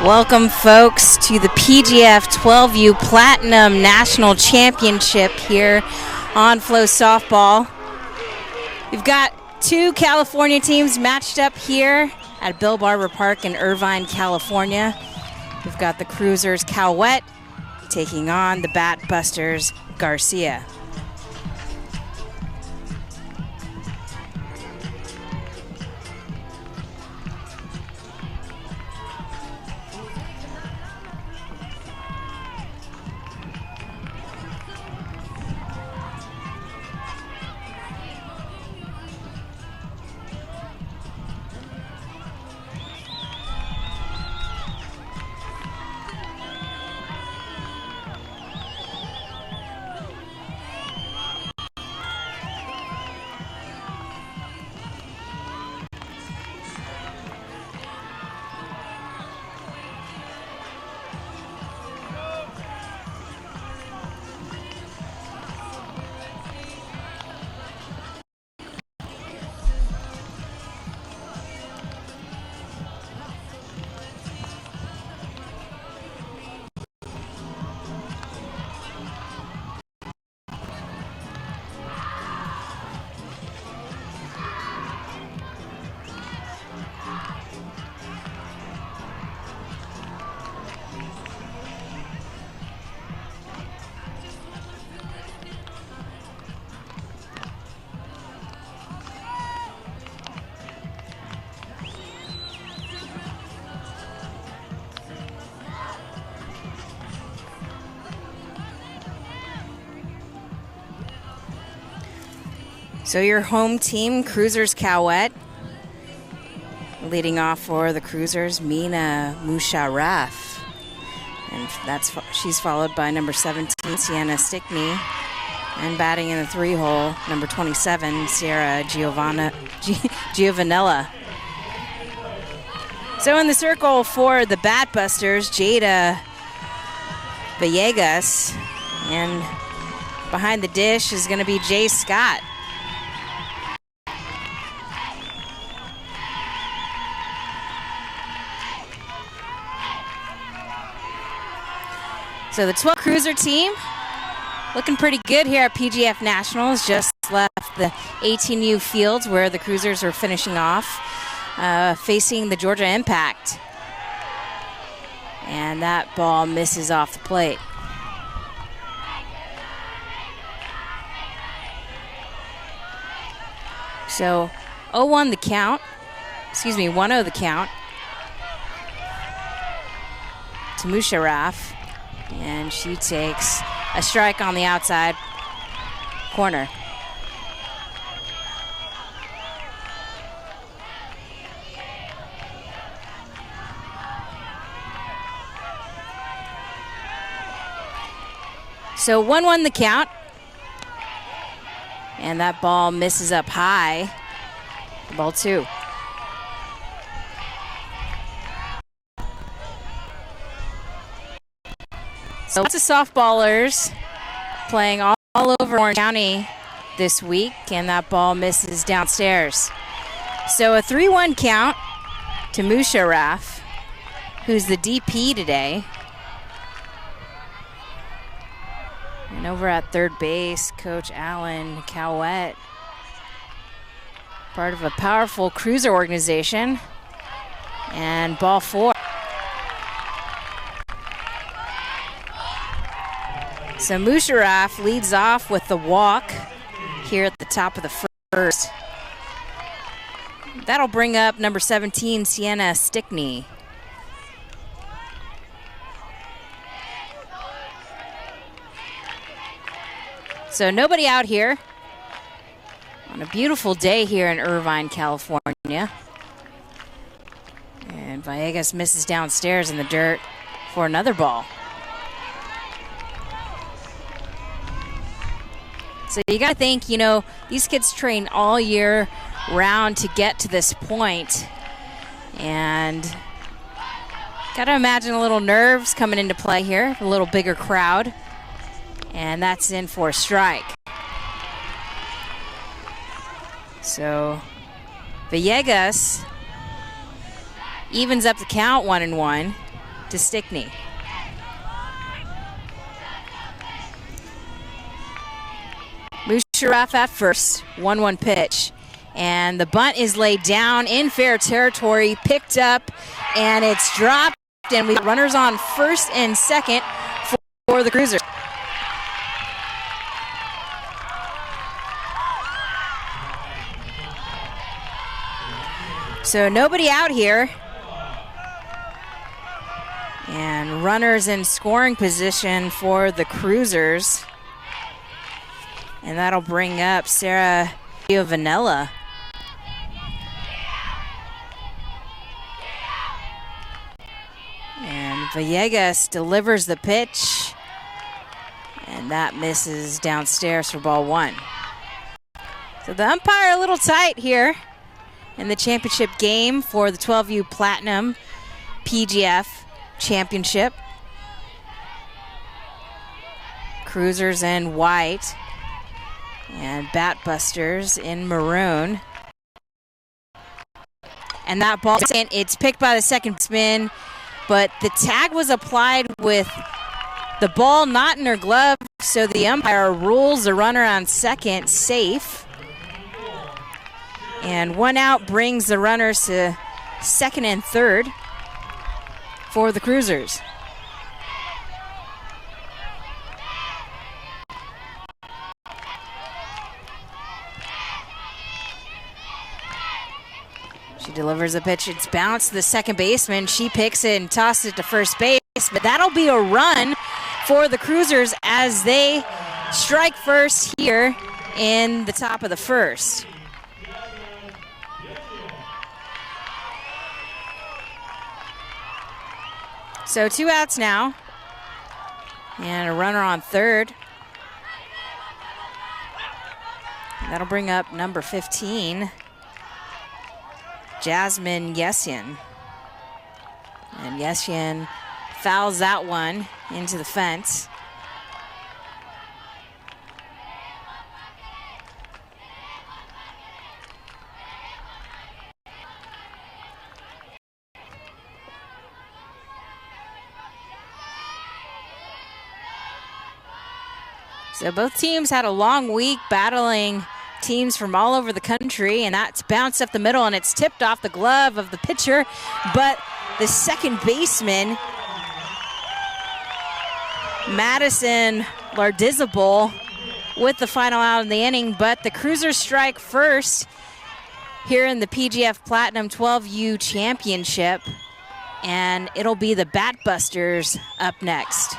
Welcome, folks, to the PGF 12U Platinum National Championship here on Flow Softball. We've got two California teams matched up here at Bill Barber Park in Irvine, California. We've got the Cruisers Cowette taking on the Batbusters Garcia. So your home team, Cruisers Cowette. Leading off for the Cruisers, Mina Musharraf. And she's followed by number 17, Sienna Stickney. And batting in the 3-hole, number 27, Sierra Giovanella. So in the circle for the Batbusters, Jada Villegas. And behind the dish is going to be Jay Scott. So the 12 Cruiser team looking pretty good here at PGF Nationals. Just left the 18U fields where the Cruisers are finishing off, facing the Georgia Impact. And that ball misses off the plate. So 1-0 the count to Musharraf. And she takes a strike on the outside corner. So 1-1 the count. And that ball misses up high. Ball 2. So lots of softballers playing all over Orange County this week, and that ball misses downstairs. So a 3-1 count to Musharraf, who's the DP today. And over at third base, Coach Alan Cowette, part of a powerful Cruiser organization. And ball 4. So Musharraf leads off with the walk here at the top of the first. That'll bring up number 17, Sienna Stickney. So nobody out here on a beautiful day here in Irvine, California. And Villegas misses downstairs in the dirt for another ball. So you got to think, these kids train all year round to get to this point. And got to imagine a little nerves coming into play here, a little bigger crowd. And that's in for a strike. So Villegas evens up the count 1-1. to Stickney. Musharraf at first, 1-1 pitch. And the bunt is laid down in fair territory, picked up, and it's dropped. And we have runners on first and second for the Cruisers. So nobody out here. And runners in scoring position for the Cruisers. And that'll bring up Sarah Vanilla. And Villegas delivers the pitch. And that misses downstairs for ball 1. So the umpire a little tight here in the championship game for the 12U Platinum PGF Championship. Cruisers in white and Batbusters in maroon. And that ball, it's picked by the second baseman, but the tag was applied with the ball not in her glove, so the umpire rules the runner on second safe. And 1 out brings the runners to second and third for the Cruisers. She delivers a pitch. It's bounced to the second baseman. She picks it and tosses it to first base. But that'll be a run for the Cruisers as they strike first here in the top of the first. So 2 outs now. And a runner on third. And that'll bring up number 15. Jasmine Yesian. And Yesian fouls that one into the fence. So both teams had a long week battling teams from all over the country, and that's bounced up the middle, and it's tipped off the glove of the pitcher, but the second baseman, Madison Lardizabal, with the final out in the inning, but the Cruisers strike first here in the PGF Platinum 12U Championship, and it'll be the Batbusters up next.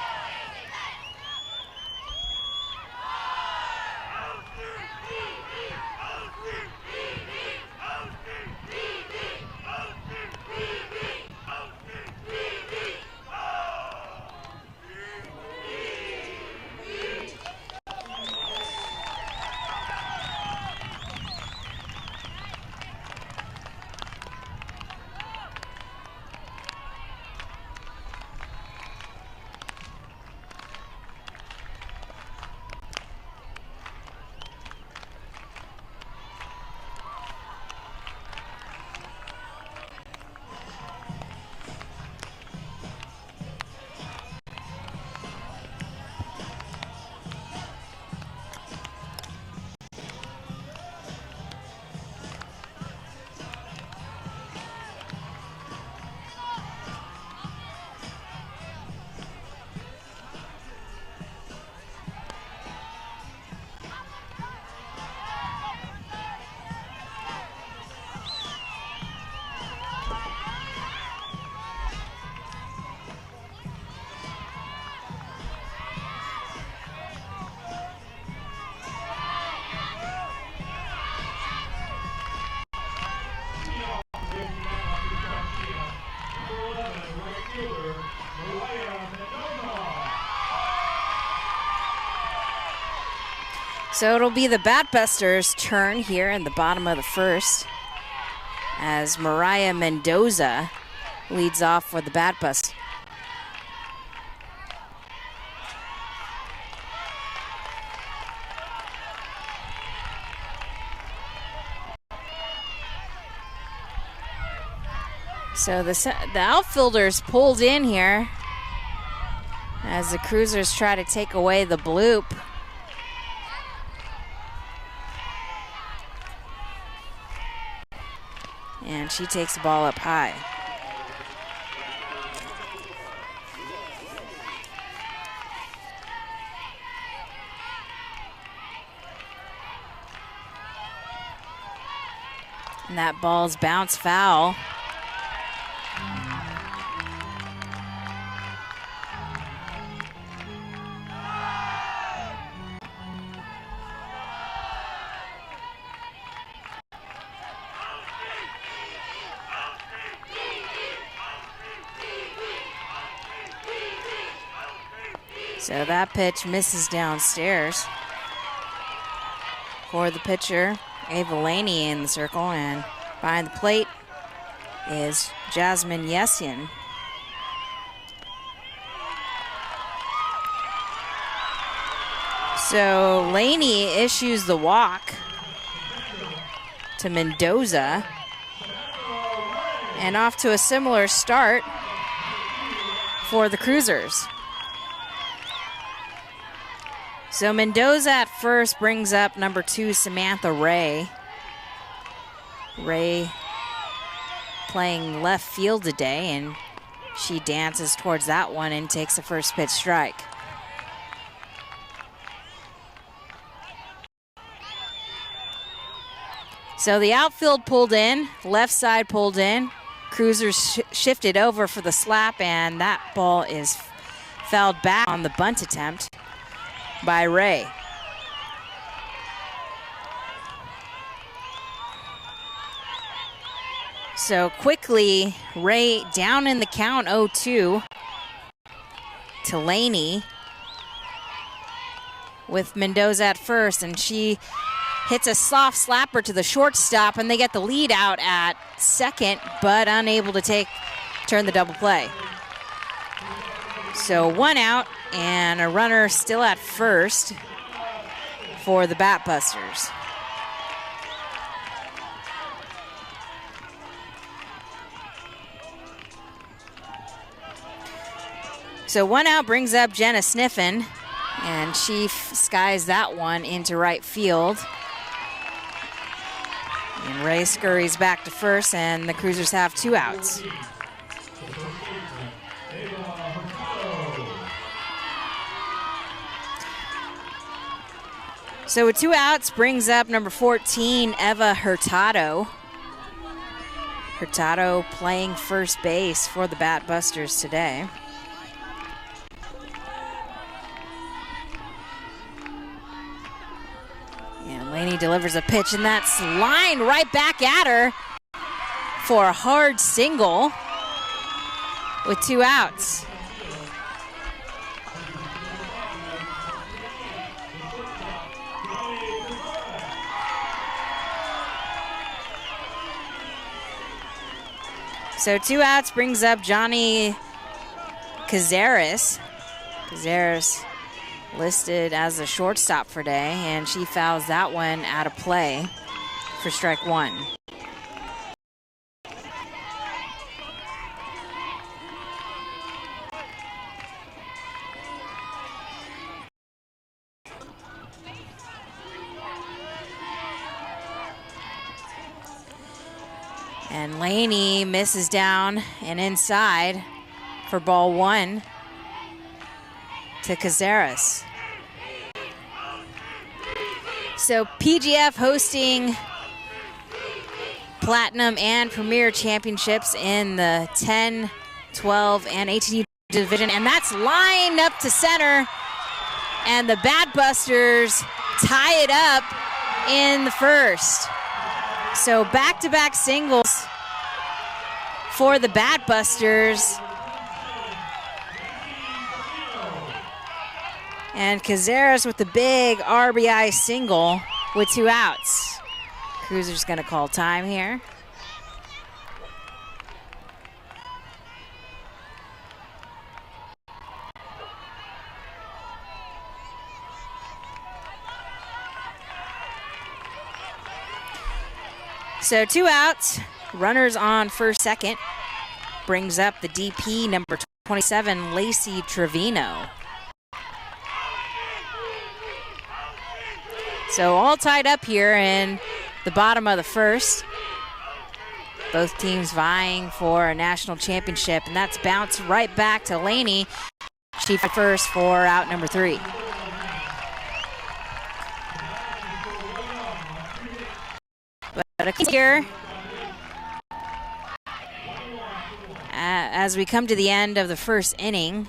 So it'll be the Batbusters' turn here in the bottom of the first as Mariah Mendoza leads off for the Batbusters. So the outfielders pulled in here as the Cruisers try to take away the bloop. And she takes the ball up high. And that ball's bounce foul. So that pitch misses downstairs for the pitcher, Ava Laney in the circle, and behind the plate is Jasmine Yesian. So Laney issues the walk to Mendoza, and off to a similar start for the Cruisers. So Mendoza at first brings up number 2, Samantha Ray. Ray playing left field today, and she dances towards that one and takes the first pitch strike. So the outfield pulled in, left side pulled in. Cruisers shifted over for the slap, and that ball is fouled back on the bunt attempt by Ray. So quickly, Ray down in the count, 0-2 to Laney with Mendoza at first, and she hits a soft slapper to the shortstop, and they get the lead out at second, but unable to turn the double play. So 1 out and a runner still at first for the Batbusters. So 1 out brings up Jenna Sniffen, and she skies that one into right field. And Ray scurries back to first, and the Cruisers have 2 outs. So with 2 outs brings up number 14, Eva Hurtado. Hurtado playing first base for the Batbusters today. And Laney delivers a pitch, and that's lined right back at her for a hard single with 2 outs. So 2 outs brings up Johnny Cazares. Cazares listed as a shortstop for today, and she fouls that one out of play for strike 1. And Laney misses down and inside for ball 1 to Cazares. So PGF hosting Platinum and Premier Championships in the 10, 12, and 18 division. And that's lined up to center. And the Batbusters tie it up in the first. So back-to-back singles for the Batbusters. And Cazares with the big RBI single with 2 outs. Cruiser's going to call time here. So 2 outs, runners on first, second. brings up the DP, number 27, Lacey Trevino. So all tied up here in the bottom of the first. Both teams vying for a national championship, and that's bounced right back to Laney. She first for out number 3. But here, as we come to the end of the first inning,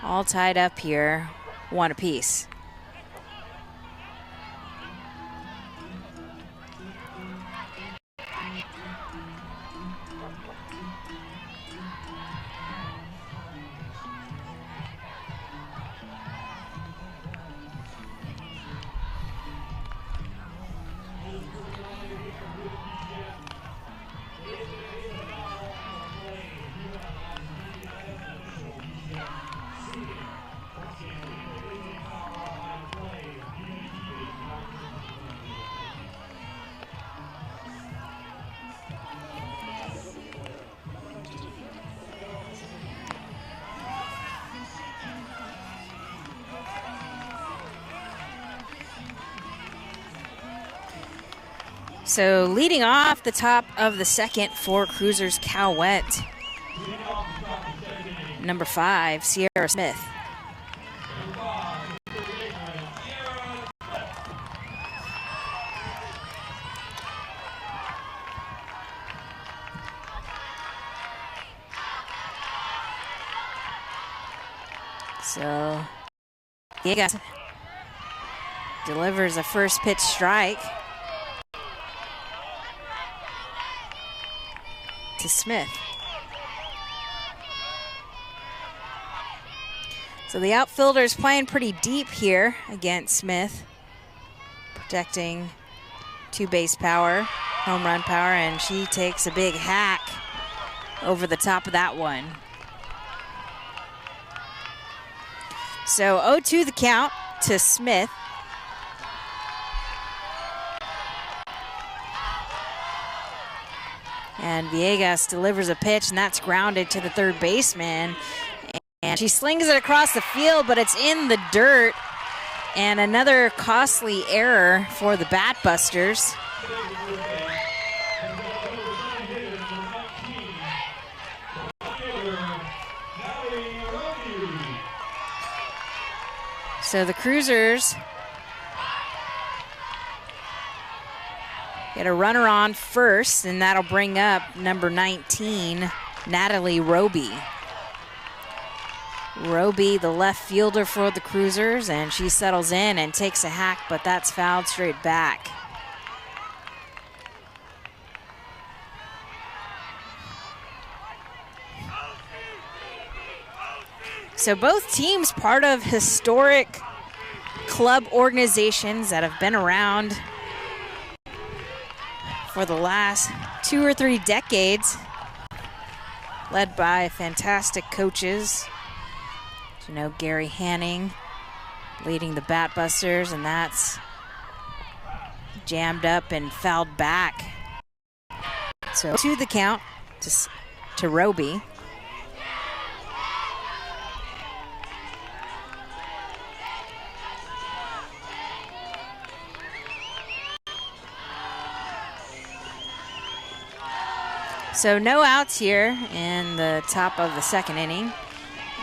all tied up here, 1 apiece. So leading off the top of the second for Cruisers Cowette, number 5, Sierra Smith. So Villegas delivers a first pitch strike to Smith. So the outfielder's playing pretty deep here against Smith, protecting 2 base power, home run power, and she takes a big hack over the top of that one. So 0-2 the count to Smith. And Villegas delivers a pitch, and that's grounded to the third baseman. And she slings it across the field, but it's in the dirt. And another costly error for the Batbusters. So the Cruisers get a runner on first, and that'll bring up number 19, Natalie Robee. Robee, the left fielder for the Cruisers, and she settles in and takes a hack, but that's fouled straight back. So both teams part of historic club organizations that have been around for the last 2 or 3 decades, led by fantastic coaches. You know, Gary Hanning leading the Batbusters, and that's jammed up and fouled back. So to the count to Robee. So no outs here in the top of the second inning.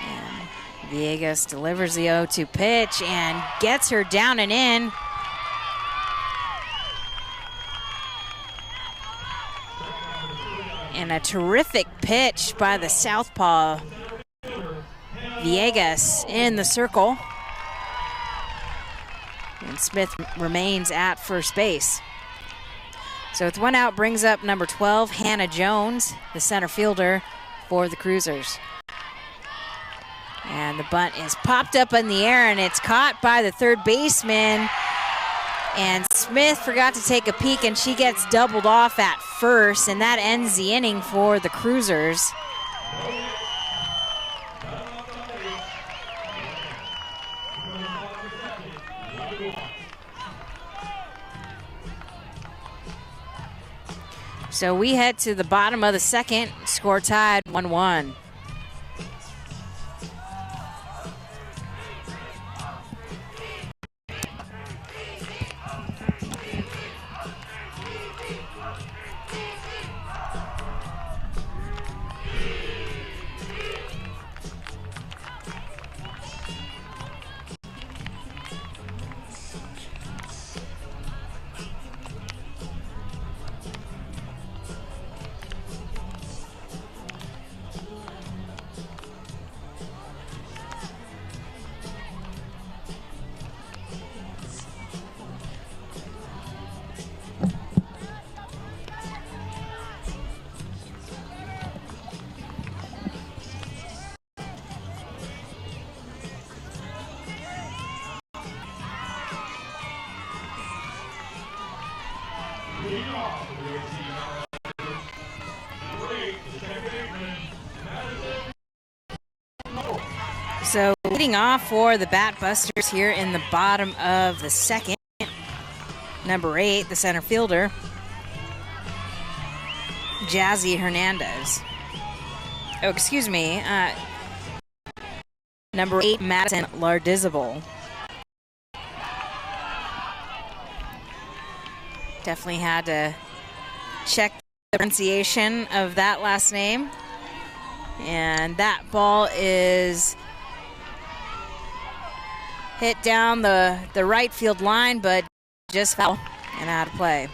And Villegas delivers the 0-2 pitch and gets her down and in. And a terrific pitch by the southpaw Villegas in the circle. And Smith remains at first base. So with 1 out, brings up number 12, Hannah Jones, the center fielder for the Cruisers. And the bunt is popped up in the air, and it's caught by the third baseman. And Smith forgot to take a peek, and she gets doubled off at first, and that ends the inning for the Cruisers. So we head to the bottom of the second, score tied 1-1. So leading off for the Batbusters here in the bottom of the second, number 8, the center fielder, Jazzy Hernandez. Oh, excuse me, number 8, Madison Lardizable. Definitely had to check the pronunciation of that last name. And that ball is hit down the right field line, but just foul and out of play.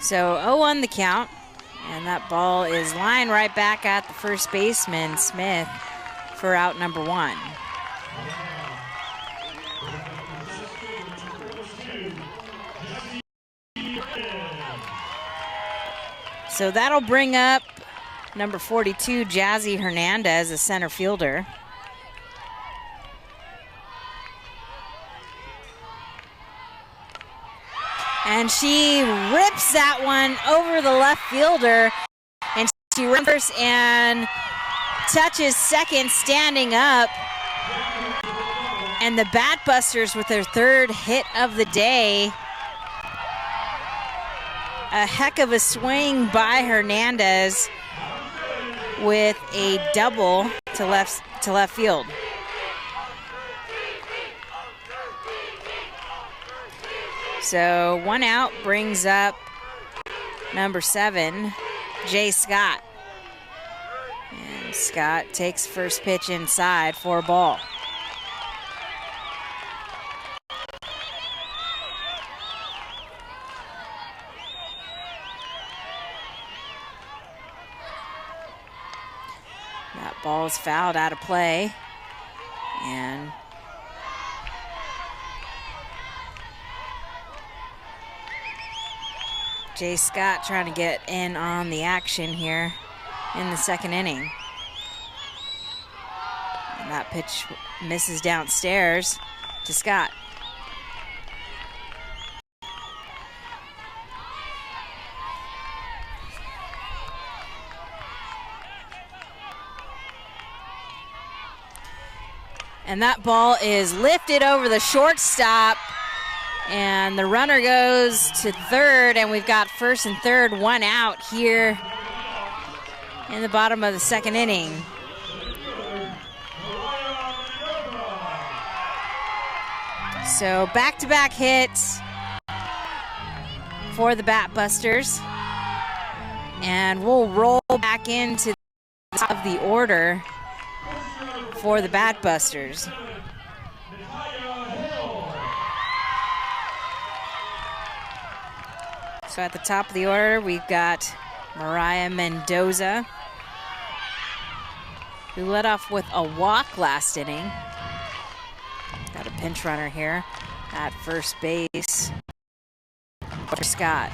So 0-1 the count, and that ball is lined right back at the first baseman, Smith, for out number 1. So that'll bring up number 42, Jazzy Hernandez, a center fielder. And she rips that one over the left fielder, and she runs and touches second standing up. And the Batbusters with their third hit of the day. A heck of a swing by Hernandez with a double to left field. So 1 out brings up number 7, Jay Scott. And Scott takes first pitch inside for a ball. That ball's fouled out of play. And Jay Scott trying to get in on the action here in the second inning. And that pitch misses downstairs to Scott. And that ball is lifted over the shortstop. And the runner goes to third, and we've got first and third, 1 out here in the bottom of the second inning. So back-to-back hits for the Batbusters. And we'll roll back into the top of the order for the Batbusters. So at the top of the order, we've got Mariah Mendoza, who led off with a walk last inning. Got a pinch runner here at first base for Scott.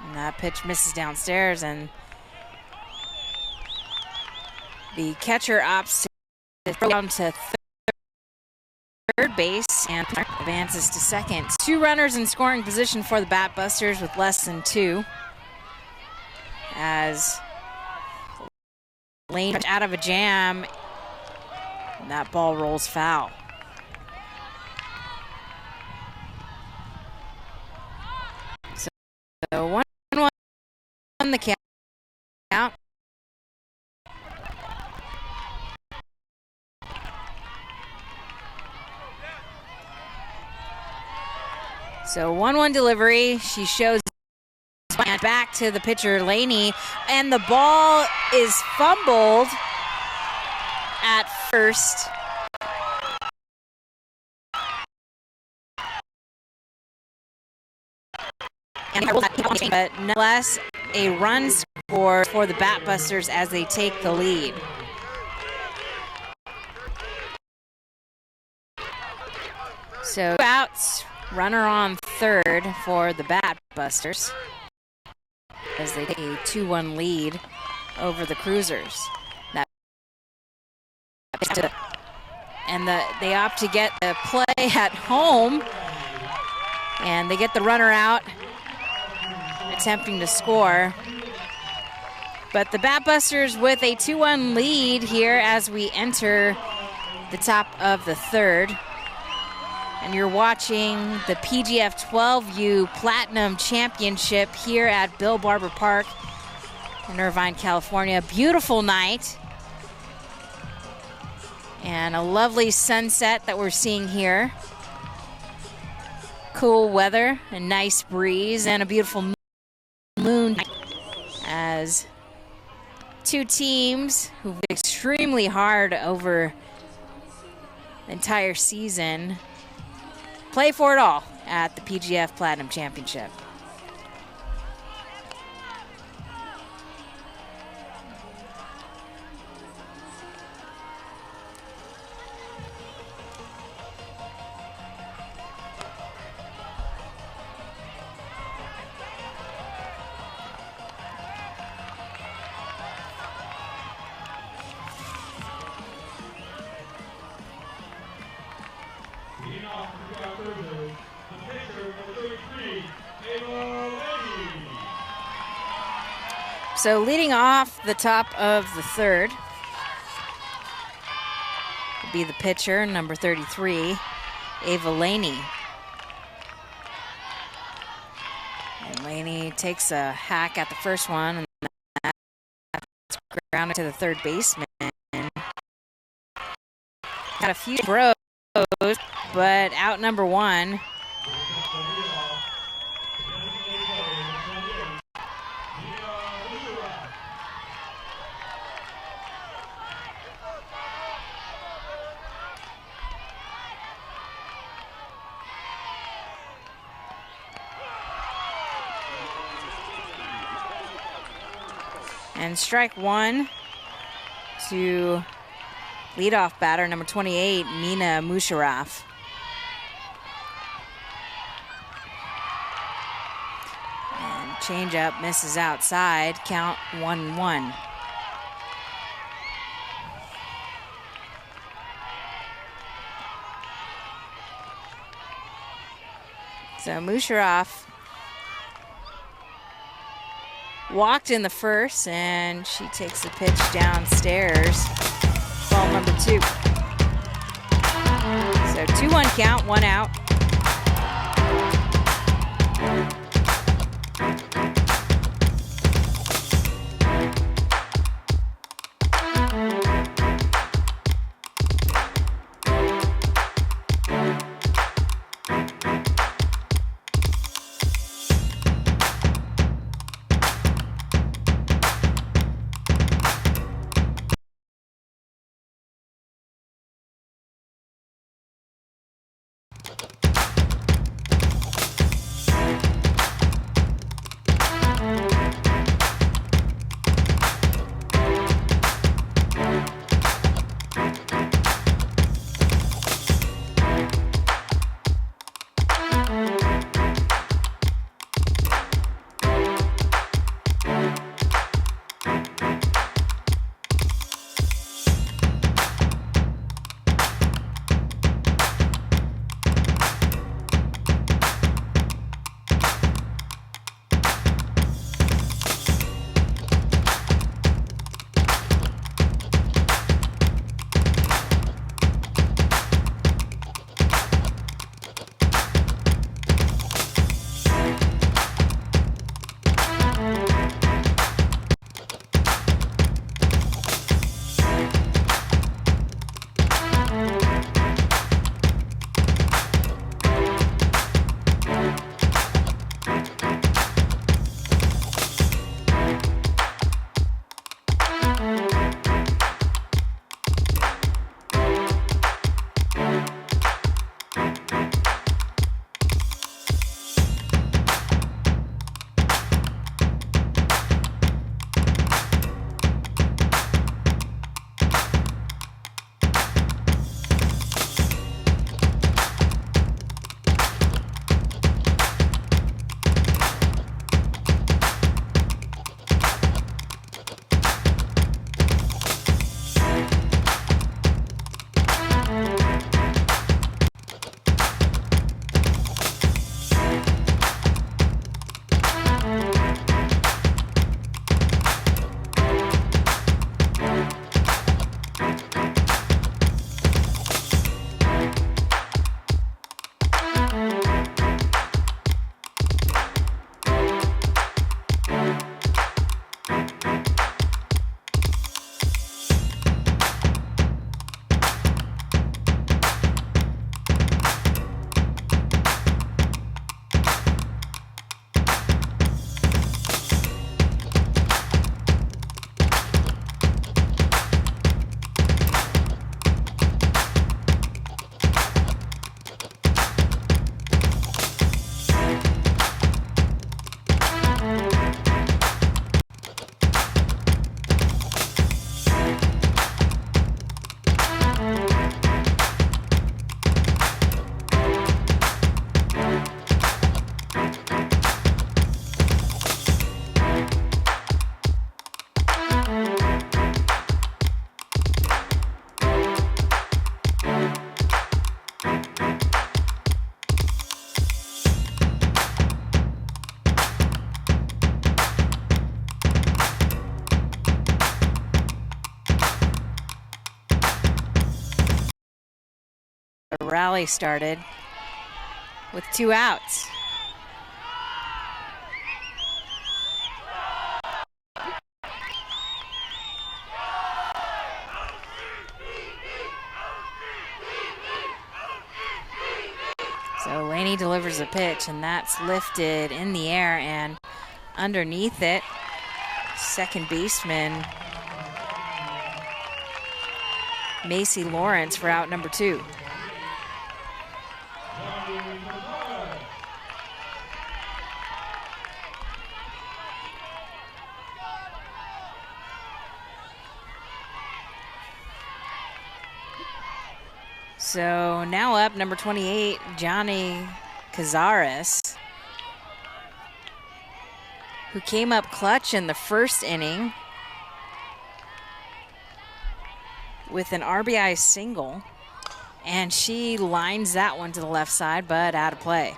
And that pitch misses downstairs, and the catcher opts the throw down to third base and advances to second. 2 runners in scoring position for the Batbusters with less than 2. As Lane out of a jam, and that ball rolls foul. So 1-1 the count. So 1-1 delivery. She shows back to the pitcher Laney, and the ball is fumbled at first. But nonetheless, a run score for the Batbusters as they take the lead. So 2 outs, runner on third for the Batbusters as they take a 2-1 lead over the Cruisers. And they opt to get the play at home, and they get the runner out, attempting to score. But the Batbusters with a 2-1 lead here as we enter the top of the third. And you're watching the PGF 12U Platinum Championship here at Bill Barber Park in Irvine, California. Beautiful night. And a lovely sunset that we're seeing here. Cool weather, a nice breeze, and a beautiful moon as 2 teams who've worked extremely hard over the entire season play for it all at the PGF Platinum Championship. So leading off the top of the third will be the pitcher, number 33, Ava Laney. And Laney takes a hack at the first one, and that's grounded to the third baseman. Got a few throws, but out number 1. And strike 1 to leadoff batter, number 28, Mina Musharraf. And changeup misses outside, count 1-1. So Musharraf walked in the first, and she takes the pitch downstairs. Ball number 2. So 2-1 count, 1 out. a rally started with 2 outs. So Laney delivers a pitch, and that's lifted in the air, and underneath it, second baseman Macy Lawrence for out number 2. So now up, number 28, Johnny Cazares, who came up clutch in the first inning with an RBI single, and she lines that one to the left side, but out of play.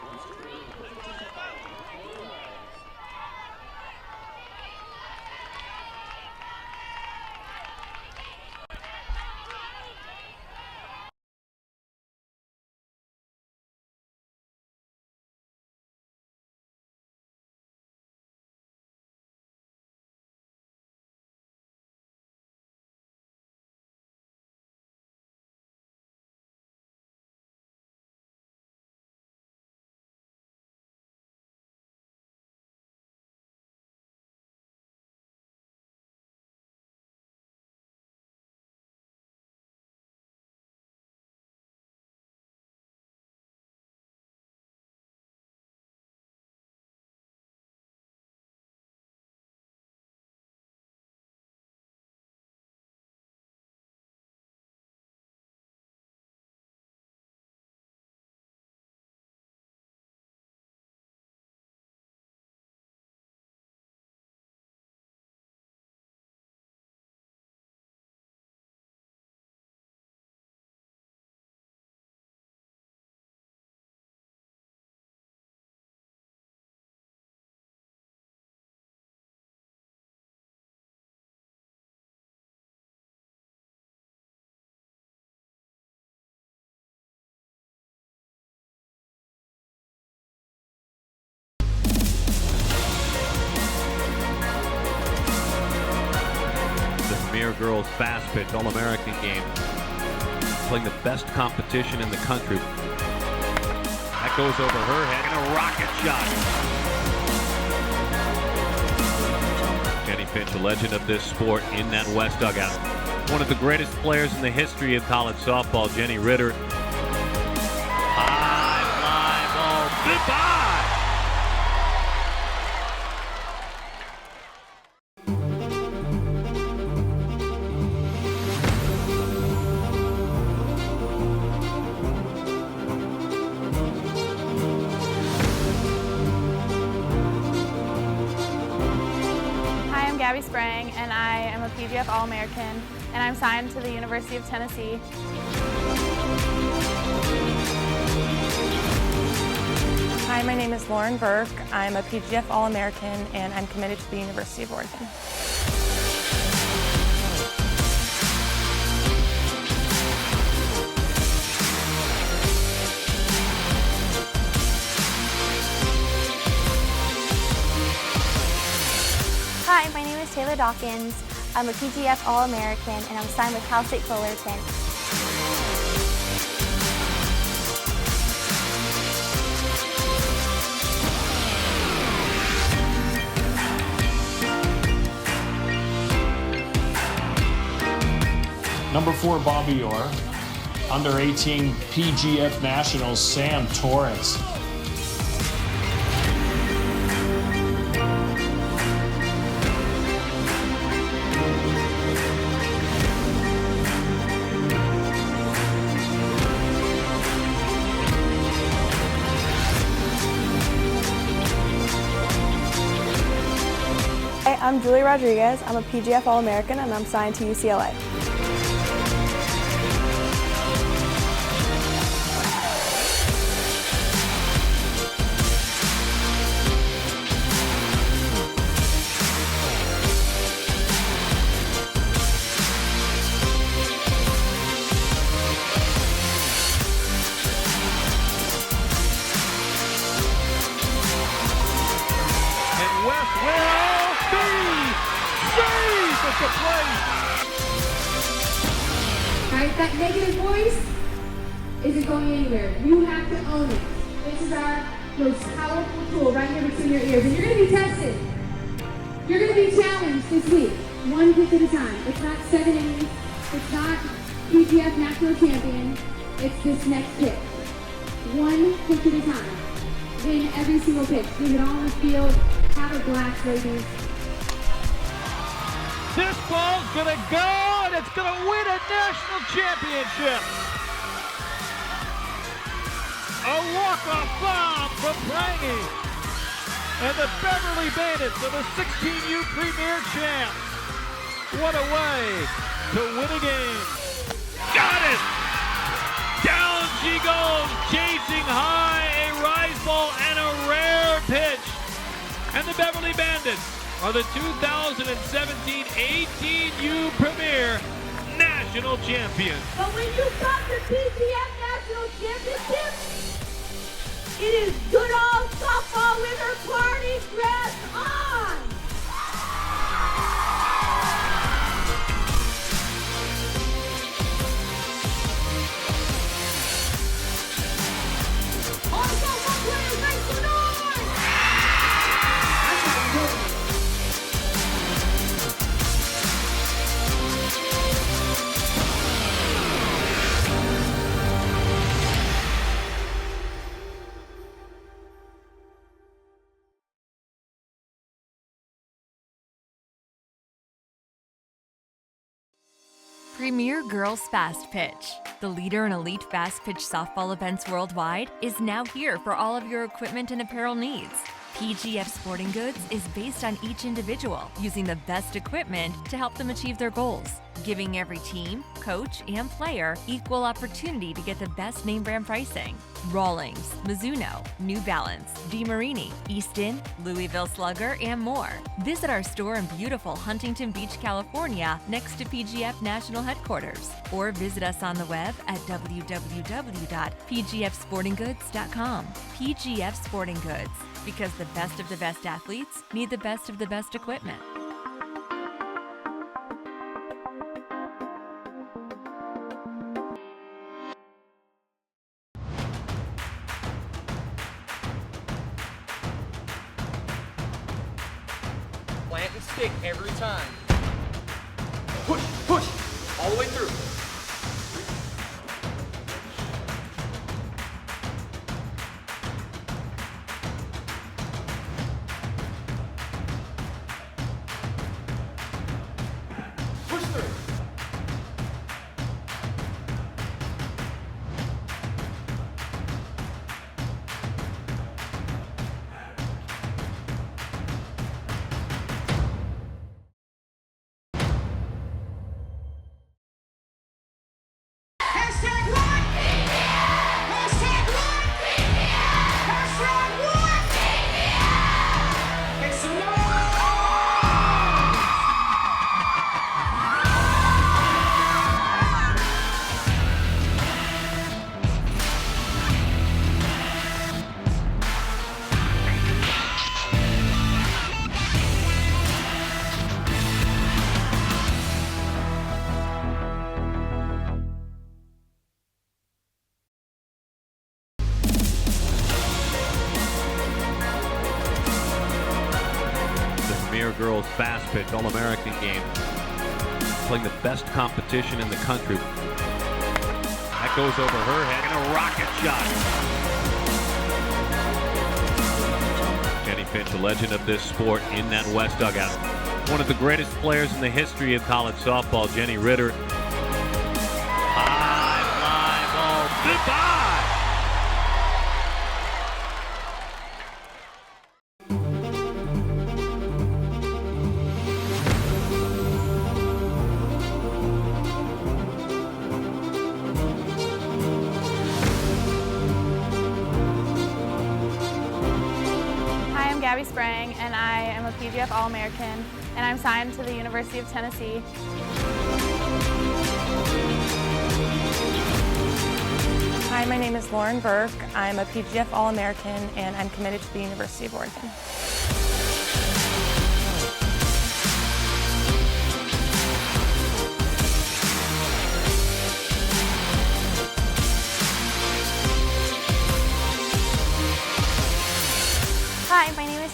Premier Girls Fast Pitch All-American game. Playing the best competition in the country. That goes over her head and a rocket shot. Jenny Finch, a legend of this sport in that West dugout. One of the greatest players in the history of college softball, Jenny Ritter. High fly ball, goodbye! Sprang, and I am a PGF All-American, and I'm signed to the University of Tennessee. Hi, my name is Lauren Burke. I'm a PGF All-American, and I'm committed to the University of Oregon. Hi, my name is Taylor Dawkins. I'm a PGF All-American, and I'm signed with Cal State Fullerton. Number 4, Bobby Orr. Under 18 PGF Nationals, Sam Torres. I'm Julie Rodriguez. I'm a PGF All-American, and I'm signed to UCLA. right? That negative voice isn't going anywhere. You have to own it. This is our most powerful tool right here between your ears. And you're going to be tested. You're going to be challenged this week, one kick at a time. It's not 7 innings. It's not PGF National Champion. It's this next kick. One kick at a time. Win every single pitch. Leave it all on the field. Have a blast, ladies. This ball's gonna go, and it's gonna win a national championship. A walk-off bomb from Prangy. And the Beverly Bandits are the 16U Premier Champs. What a way to win a game. Got it! Down she goes, chasing high, a rise ball and a rare pitch. And the Beverly Bandits are the 2017 18U Premier National Champions. But when you got the PGF National Championship, it is good old softball with her party dress on. All the softball players, make some noise! That's not good. Premier Girls Fast Pitch, the leader in elite fast pitch softball events worldwide, is now here for all of your equipment and apparel needs. PGF Sporting Goods is based on each individual, using the best equipment to help them achieve their goals, giving every team, coach, and player equal opportunity to get the best name brand pricing. Rawlings, Mizuno, New Balance, DeMarini, Easton, Louisville Slugger, and more. Visit our store in beautiful Huntington Beach, California, next to PGF National Headquarters, or visit us on the web at www.pgfsportinggoods.com. PGF Sporting Goods, because the best of the best athletes need the best of the best equipment. Plant and stick every time. Push, push, all the way through. Push through. Girls Fast Pitch All-American game, playing the best competition in the country. That goes over her head and a rocket shot. Jenny Finch, a legend of this sport in that West dugout. One of the greatest players in the history of college softball, Jenny Ritter. High fly ball, goodbye! Gabby Sprang, and I am a PGF All-American, and I'm signed to the University of Tennessee. Hi, my name is Lauren Burke. I'm a PGF All-American, and I'm committed to the University of Oregon.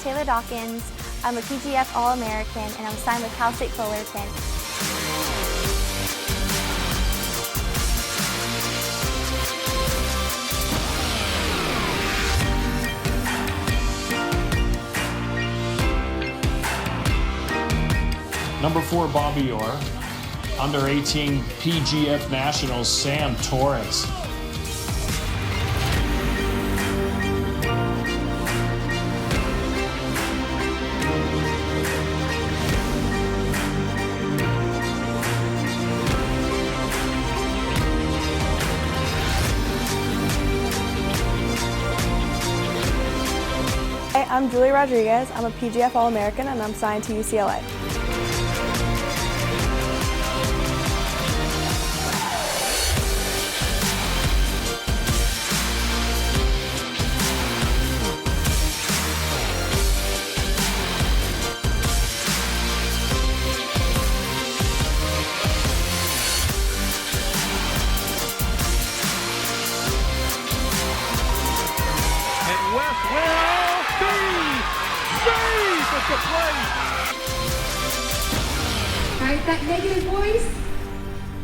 Taylor Dawkins. I'm a PGF All-American, and I'm signed with Cal State Fullerton. Number 4, Bobby Orr. Under 18 PGF Nationals, Sam Torres. Hey, I'm Julie Rodriguez. I'm a PGF All-American, and I'm signed to UCLA. Alright, that negative voice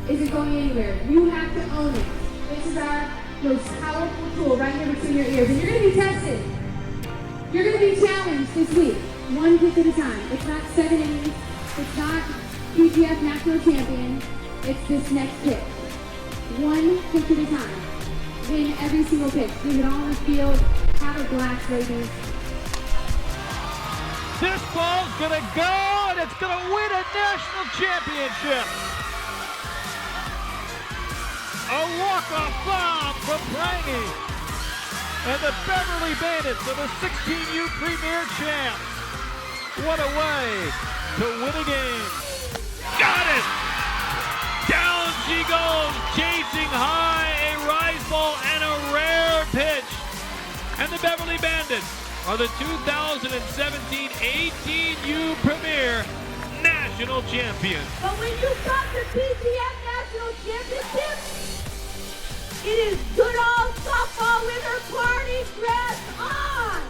isn't going anywhere. You have to own it. This is our most powerful tool right here between your ears. And you're going to be tested. You're going to be challenged this week. One pitch at a time. It's not 7 innings. It's not PGF National Champion. It's this next pitch. One pitch at a time. Win every single pitch. Leave it all on the field. Have a blast, ladies. This ball's gonna go, and it's gonna win a national championship. A walk-off bomb from Prangy. And the Beverly Bandits are the 16U Premier Champs. What a way to win a game. Got it! Down she goes, chasing high, a rise ball and a rare pitch. And the Beverly Bandits are the 2017 18U Premier National Champions. But when you got the PGF National Championship, it is good old softball with her party dress on.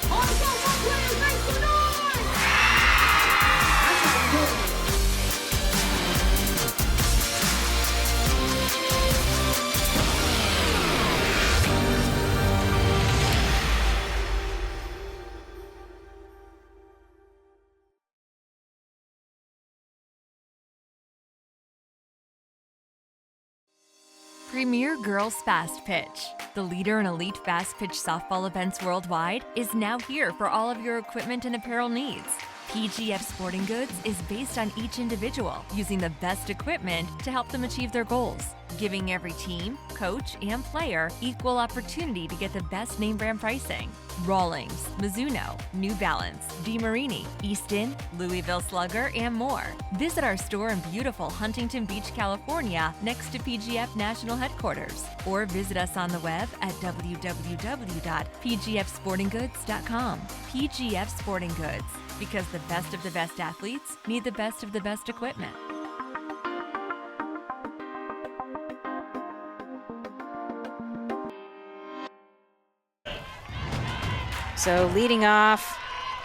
Also, one player makes the noise. That's how you do it. Premier Girls Fast Pitch, the leader in elite fast pitch softball events worldwide, is now here for all of your equipment and apparel needs. PGF Sporting Goods is based on each individual, using the best equipment to help them achieve their goals, giving every team, coach, and player equal opportunity to get the best name brand pricing. Rawlings, Mizuno, New Balance, DeMarini, Easton, Louisville Slugger, and more. Visit our store in beautiful Huntington Beach, California, next to PGF National Headquarters, or visit us on the web at www.pgfsportinggoods.com. PGF Sporting Goods, because the best of the best athletes need the best of the best equipment. So leading off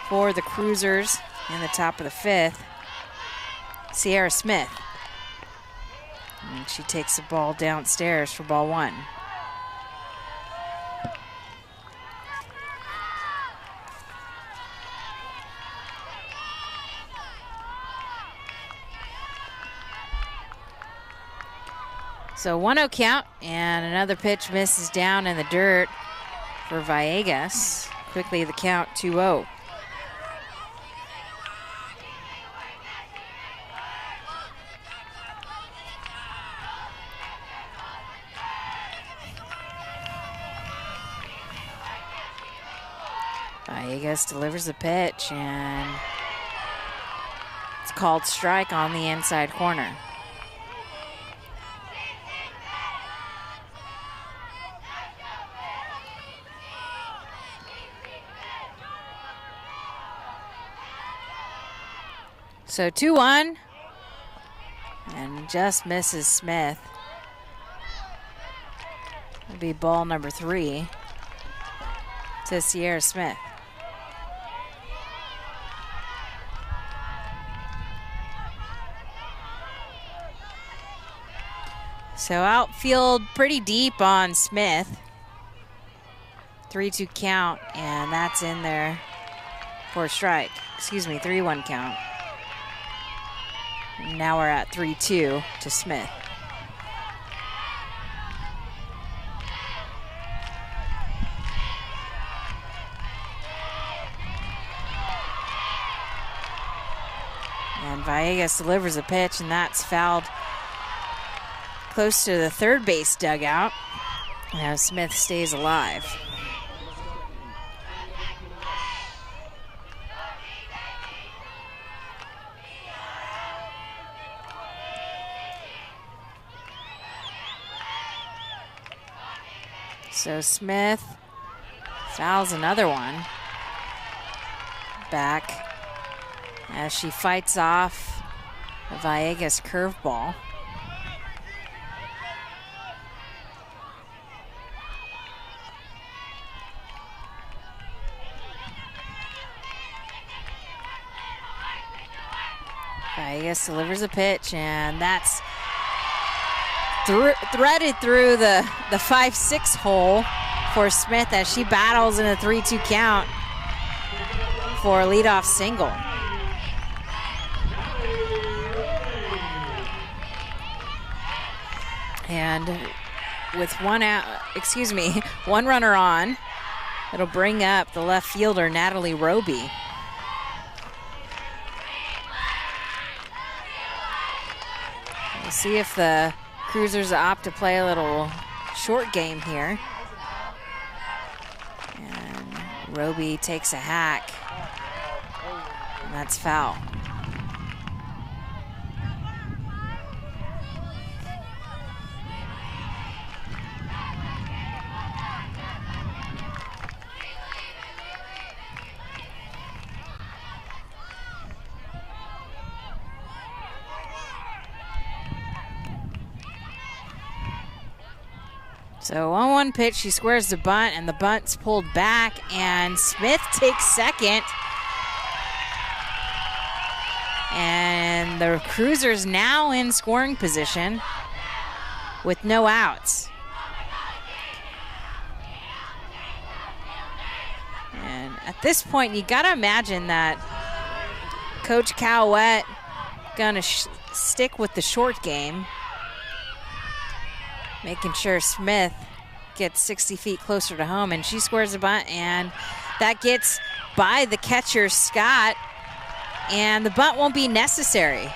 for the Cruisers in the top of the 5th, Sierra Smith. And she takes the ball downstairs for ball 1. So 1-0 count, and another pitch misses down in the dirt for Villegas. Quickly the count 2-0. Villegas delivers the pitch, and it's called strike on the inside corner. So 2-1 And just misses Smith. It'll be ball number 3 to Sierra Smith. So outfield pretty deep on Smith. 3-2 count, and that's in there for a strike. Excuse me, 3-1 count. And now we're at 3-2 to Smith. And Villegas delivers a pitch, and that's fouled close to the third base dugout. Now Smith stays alive. So Smith fouls another one back as she fights off a Villegas curveball. Villegas delivers a pitch, and that's threaded through the 5-6 hole for Smith as she battles in a 3-2 count for a leadoff single. And with one runner on, it'll bring up the left fielder, Natalie Robee. We'll see if the Cruisers opt to play a little short game here. And Robee takes a hack, and that's foul. So 1-1 pitch, she squares the bunt, and the bunt's pulled back, and Smith takes second. And the Cruisers now in scoring position with no outs. And at this point, you gotta imagine that Coach Cowett gonna stick with the short game, making sure Smith gets 60 feet closer to home, and she squares a bunt, and that gets by the catcher, Scott, and the bunt won't be necessary.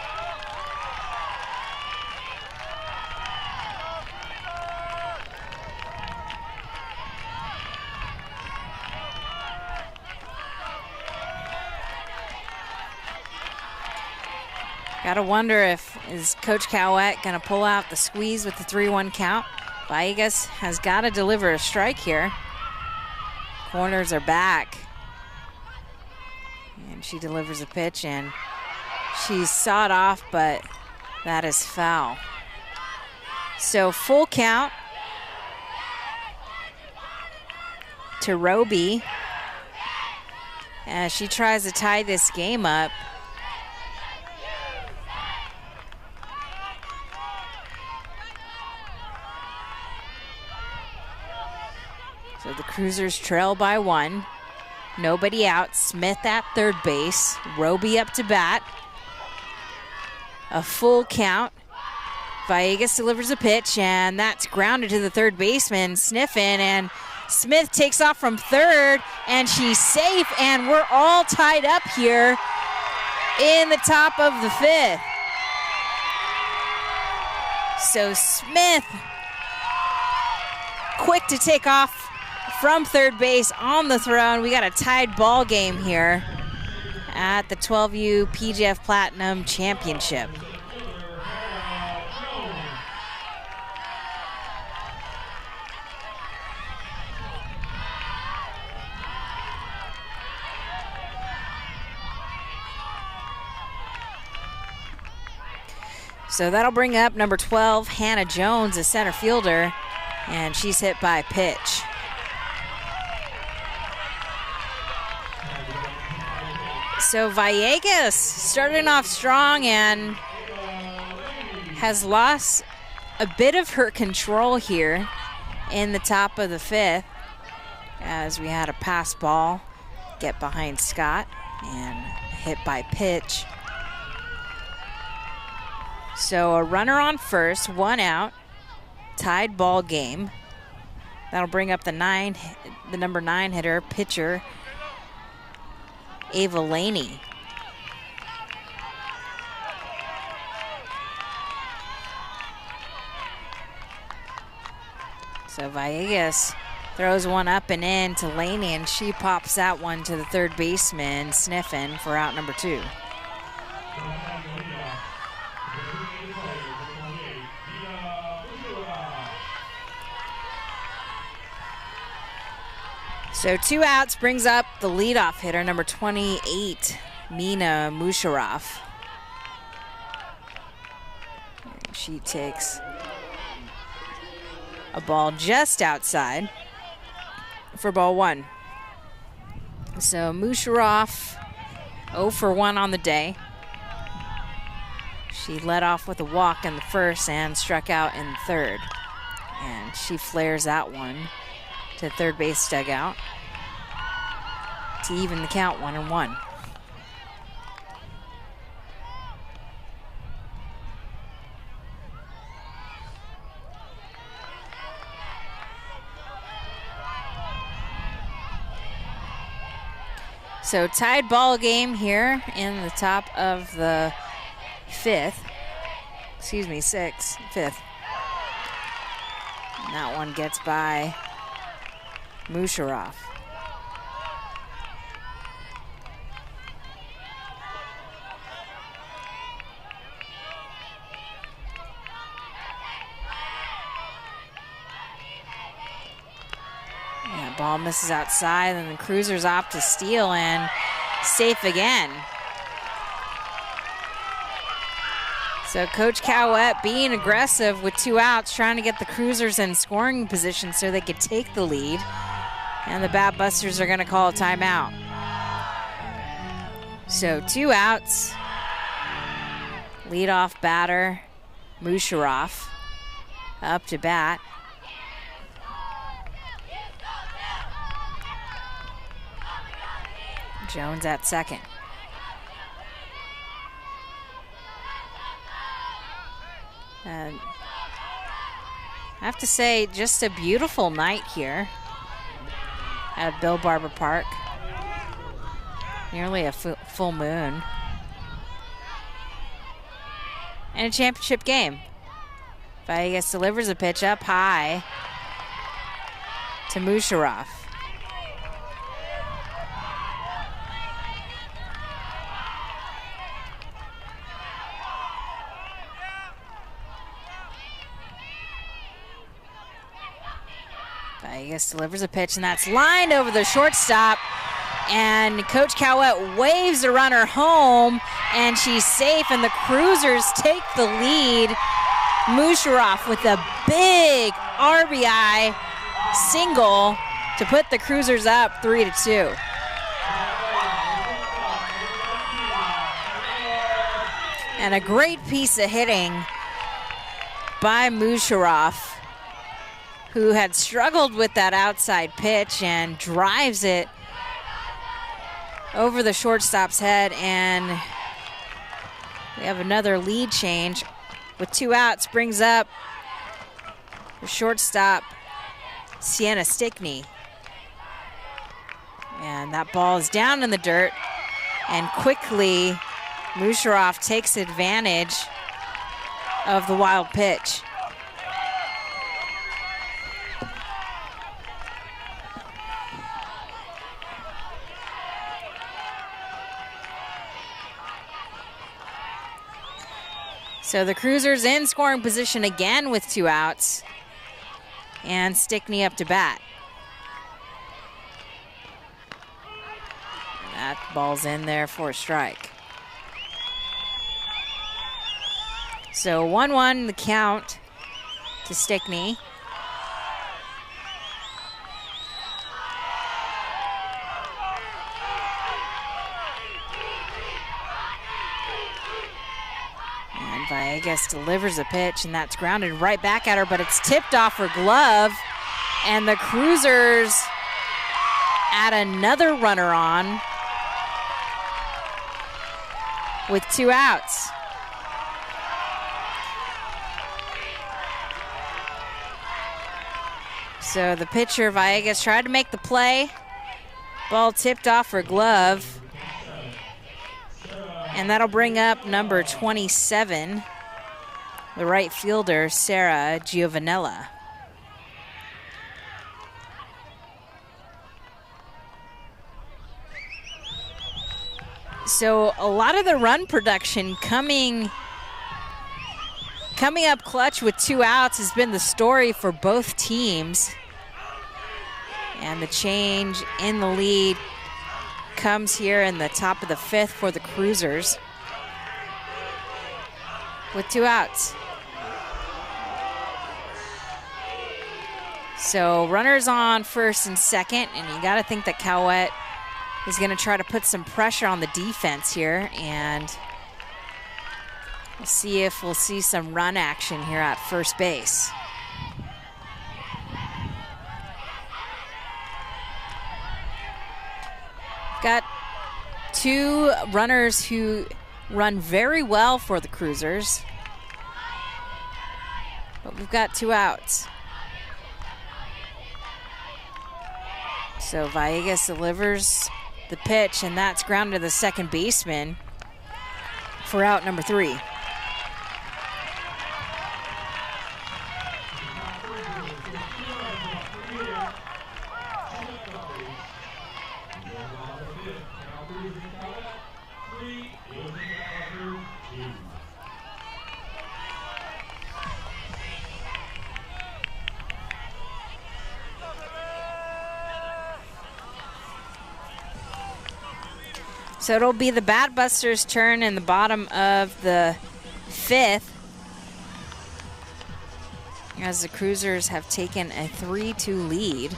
Gotta wonder is Coach Cowett gonna pull out the squeeze with the 3-1 count? Villegas has gotta deliver a strike here. Corners are back. And she delivers a pitch, and she's sawed off, but that is foul. So full count to Robee as she tries to tie this game up. So the Cruisers trail by 1. Nobody out. Smith at third base. Robee up to bat. A full count. Villegas delivers a pitch, and that's grounded to the third baseman, Sniffin, and Smith takes off from third, and she's safe, and we're all tied up here in the top of the 5th. So Smith, quick to take off from third base on the throw, and we got a tied ball game here at the 12U PGF Platinum Championship. So that'll bring up number 12, Hannah Jones, a center fielder, and she's hit by pitch. So Villegas starting off strong and has lost a bit of her control here in the top of the 5th, as we had a pass ball get behind Scott and hit by pitch. So a runner on first, 1 out, tied ball game. That'll bring up the number 9 hitter, pitcher Ava Laney. So Villegas throws one up and in to Laney, and she pops that one to the third baseman, sniffing for out number 2. So 2 outs brings up the leadoff hitter, number 28, Mina Musharraf. She takes a ball just outside for ball 1. So Musharraf 0 for 1 on the day. She led off with a walk in the first and struck out in the third. And she flares that one to third base dugout to even the count 1-1. So tied ball game here in the top of the 5th. Excuse me, 5th. And that one gets by Musharraf. Yeah, ball misses outside, and the cruiser's off to steal and safe again. So Coach Cowett being aggressive with 2 outs, trying to get the cruisers in scoring position so they could take the lead. And the Batbusters are going to call a timeout. So 2 outs. Leadoff batter, Musharraf, up to bat. Jones at second. And I have to say, just a beautiful night here at Bill Barber Park. Nearly a full moon. And a championship game. Villegas delivers a pitch up high to Musharraf. Villegas delivers a pitch, and that's lined over the shortstop. And Coach Cowett waves the runner home, and she's safe, and the Cruisers take the lead. Musharraf with a big RBI single to put the Cruisers up 3-2. And a great piece of hitting by Musharraf, who had struggled with that outside pitch, and drives it over the shortstop's head. And we have another lead change with 2 outs, brings up the shortstop, Sienna Stickney. And that ball is down in the dirt, and quickly Musharraf takes advantage of the wild pitch. So the Cruisers in scoring position again with 2 outs, and Stickney up to bat. That ball's in there for a strike. So 1-1 the count to Stickney. And Villegas delivers a pitch, and that's grounded right back at her, but it's tipped off her glove, and the Cruisers add another runner on with 2 outs. So the pitcher, Villegas, tried to make the play. Ball tipped off her glove. And that'll bring up number 27, the right fielder, Sarah Giovanella. So a lot of the run production coming up clutch with 2 outs has been the story for both teams. And the change in the lead comes here in the top of the 5th for the Cruisers with 2 outs. So runners on first and second, and you got to think that Cowett is going to try to put some pressure on the defense here, and we'll see if we'll see some run action here at first base. Got 2 runners who run very well for the Cruisers, but we've got 2 outs. So Villegas delivers the pitch, and that's grounded to the second baseman for out number 3. So it'll be the Batbusters' turn in the bottom of the 5th, as the Cruisers have taken a 3-2 lead.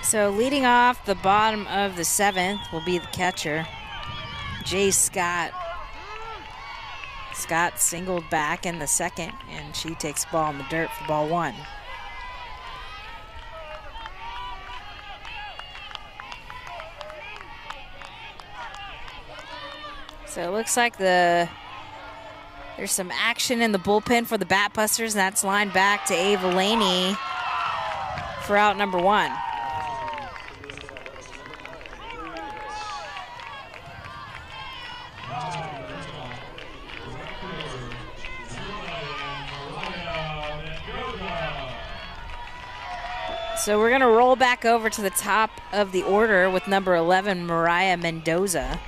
So leading off the bottom of the 7th will be the catcher, Jay Scott. Scott singled back in the 2nd, and she takes the ball in the dirt for ball 1. So it looks like there's some action in the bullpen for the Batbusters, and that's lined back to Ava Laney for out number 1. So we're going to roll back over to the top of the order with number 11, Mariah Mendoza.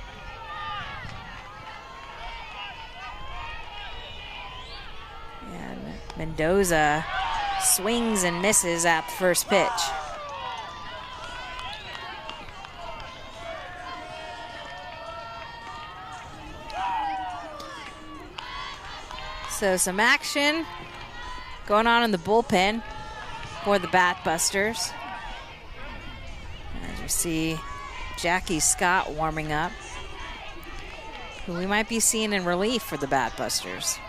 And Mendoza swings and misses at the first pitch. So some action going on in the bullpen for the Batbusters. As you see, Jackie Scott warming up, who we might be seeing in relief for the Batbusters.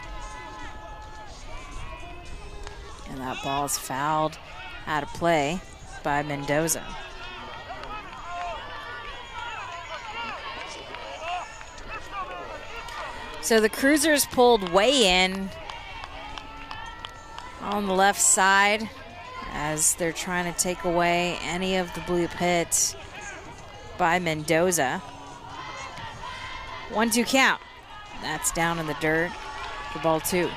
And that ball's fouled out of play by Mendoza. So the Cruisers pulled way in on the left side as they're trying to take away any of the blue hits by Mendoza. 1-2 count. That's down in the dirt for ball 2.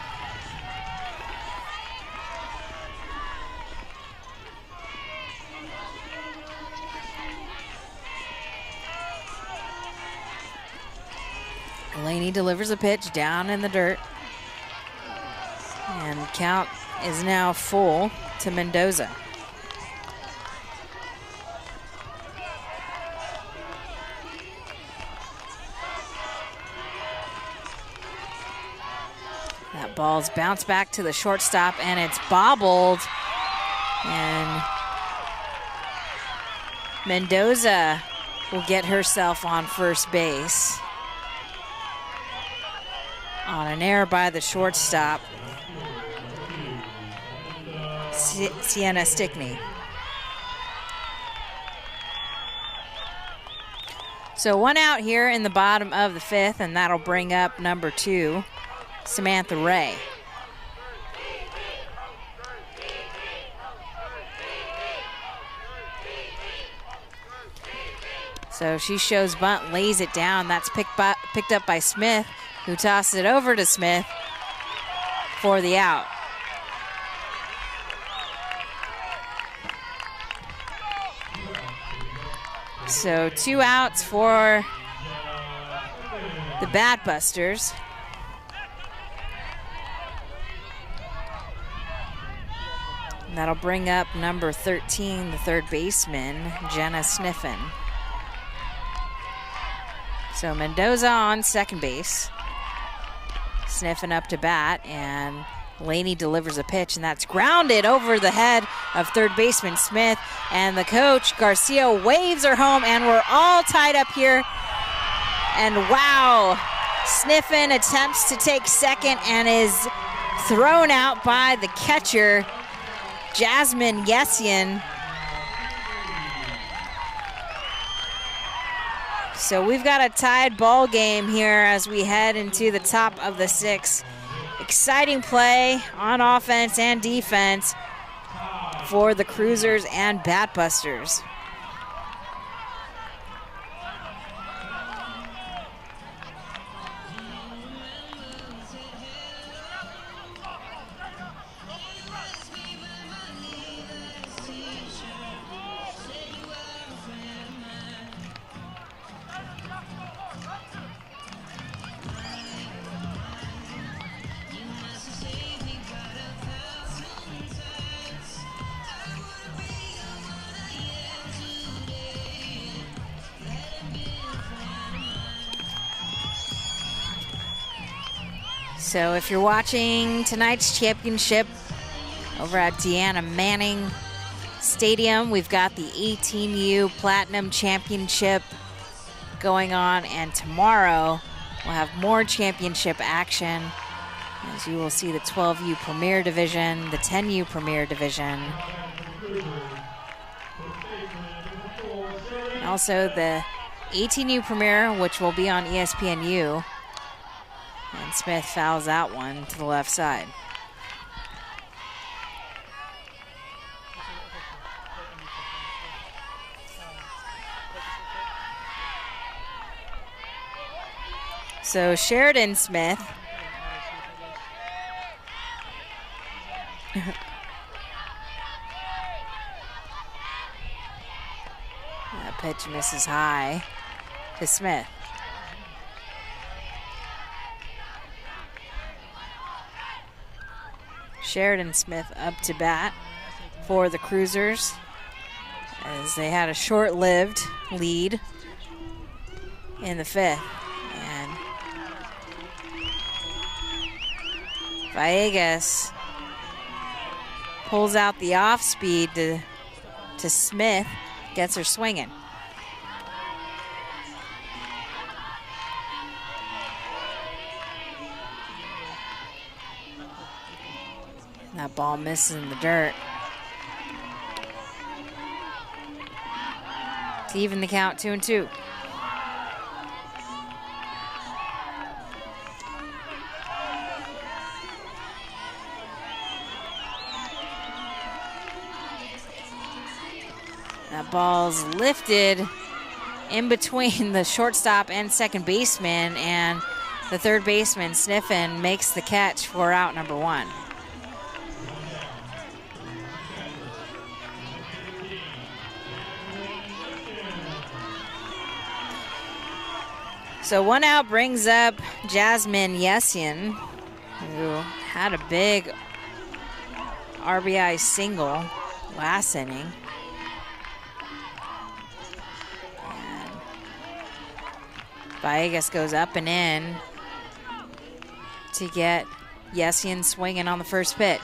Laney delivers a pitch down in the dirt. And count is now full to Mendoza. That ball's bounced back to the shortstop and it's bobbled. And Mendoza will get herself on first base on an error by the shortstop, Sienna Stickney. So 1 out here in the bottom of the 5th, and that'll bring up number 2, Samantha Ray. So she shows bunt, lays it down. That's picked up by Smith, who tosses it over to Smith for the out. So 2 outs for the Batbusters. And that'll bring up number 13, the third baseman, Jenna Sniffen. So Mendoza on second base. Sniffen up to bat, and Laney delivers a pitch, and that's grounded over the head of third baseman Smith. And the coach, Garcia, waves her home, and we're all tied up here. And wow, Sniffen attempts to take second and is thrown out by the catcher, Jasmine Yessian. So we've got a tied ball game here as we head into the top of the 6th. Exciting play on offense and defense for the Cruisers and Batbusters. So if you're watching tonight's championship over at Deanna Manning Stadium, we've got the 18U Platinum Championship going on, and tomorrow we'll have more championship action, as you will see the 12U Premier Division, the 10U Premier Division, and also the 18U Premier, which will be on ESPNU. And Smith fouls that one to the left side. So Sheridan Smith that pitch misses high to Smith. Sheridan Smith up to bat for the Cruisers as they had a short-lived lead in the 5th. And Villegas pulls out the off-speed to Smith, gets her swinging. That ball misses in the dirt. To even the count, 2-2. That ball's lifted in between the shortstop and second baseman, and the third baseman, Sniffen, makes the catch for out number 1. So 1 out brings up Jasmine Yesian, who had a big RBI single last inning. And Villegas goes up and in to get Yesian swinging on the first pitch.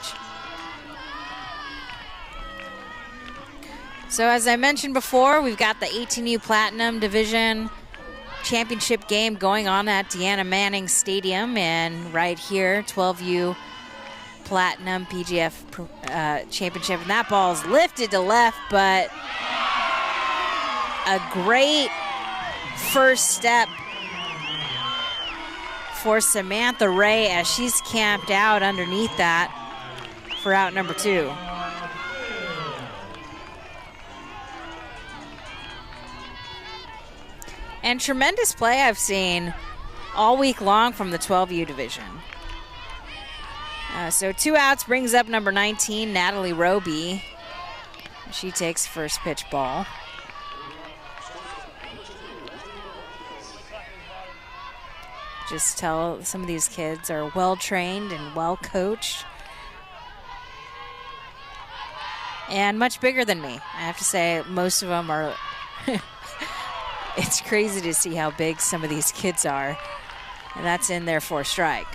So as I mentioned before, we've got the 18U Platinum Division Championship game going on at Deanna Manning Stadium, and right here, 12U Platinum PGF Championship. And that ball is lifted to left, but a great first step for Samantha Ray as she's camped out underneath that for out number 2. And tremendous play I've seen all week long from the 12U division. So 2 outs brings up number 19, Natalie Robee. She takes first pitch ball. Just tell some of these kids are well trained and well coached. And much bigger than me. I have to say, most of them are... It's crazy to see how big some of these kids are. And that's in there for a strike.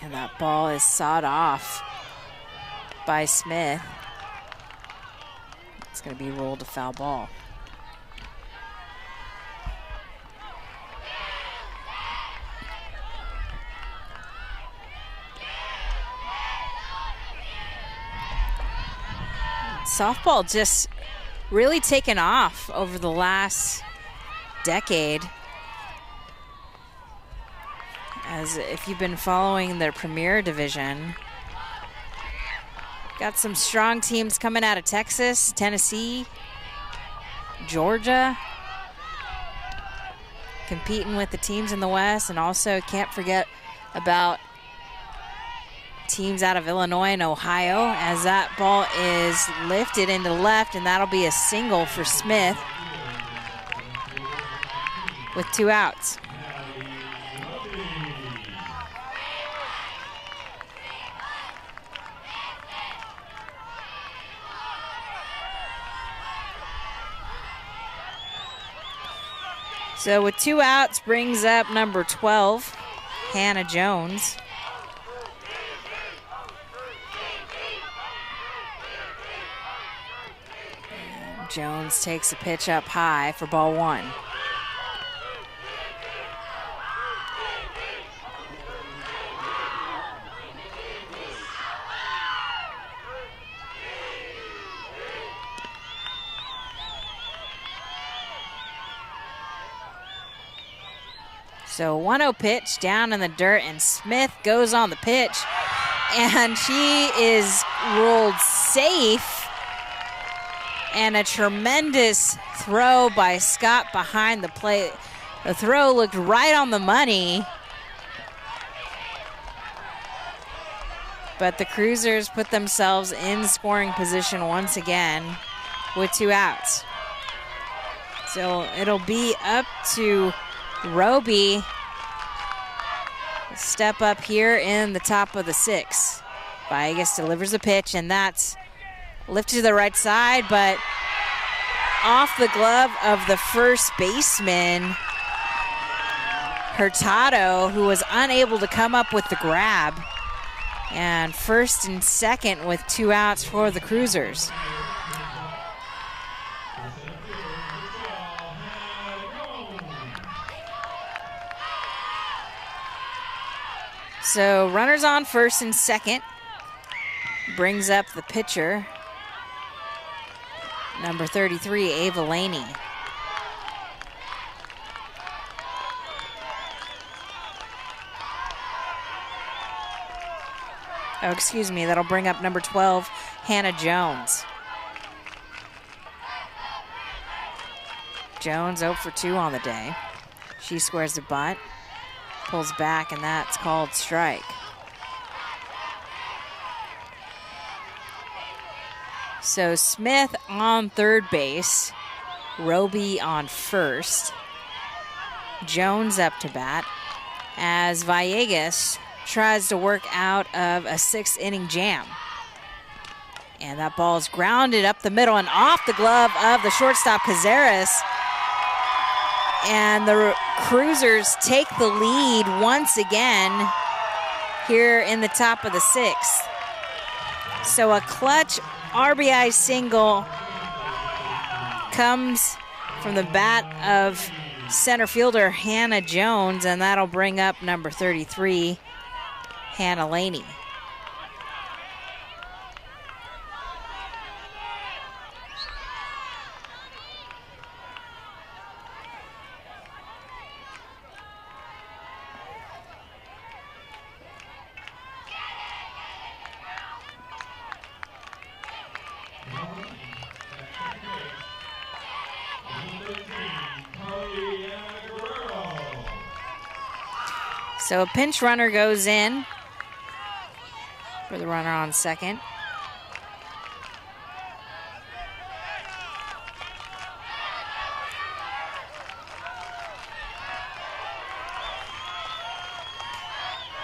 And that ball is sawed off by Smith. It's going to be rolled to foul ball. Softball just really taken off over the last decade. As if you've been following their premier division, got some strong teams coming out of Texas, Tennessee, Georgia, competing with the teams in the West, and also can't forget about teams out of Illinois and Ohio, as that ball is lifted into left, and that'll be a single for Smith with 2 outs. So with 2 outs brings up number 12, Hannah Jones. And Jones takes a pitch up high for ball 1. So 1-0 pitch down in the dirt, and Smith goes on the pitch, and she is rolled safe, and a tremendous throw by Scott behind the plate. The throw looked right on the money, but the Cruisers put themselves in scoring position once again with 2 outs. So it'll be up to Robee, step up here in the top of the 6th. Villegas delivers a pitch, and that's lifted to the right side, but off the glove of the first baseman, Hurtado, who was unable to come up with the grab. And first and second with 2 outs for the Cruisers. So runners on first and second. Brings up the pitcher, number 33, Ava Laney. Oh, excuse me, that'll bring up number 12, Hannah Jones. Jones 0 for 2 on the day. She squares the bunt, pulls back, and that's called strike. So Smith on third base, Robee on first, Jones up to bat, as Villegas tries to work out of a 6th inning jam. And that ball is grounded up the middle and off the glove of the shortstop, Cazares. And the Cruisers take the lead once again here in the top of the 6th. So a clutch RBI single comes from the bat of center fielder Hannah Jones, and that'll bring up number 33, Hannah Laney. So a pinch runner goes in for the runner on second.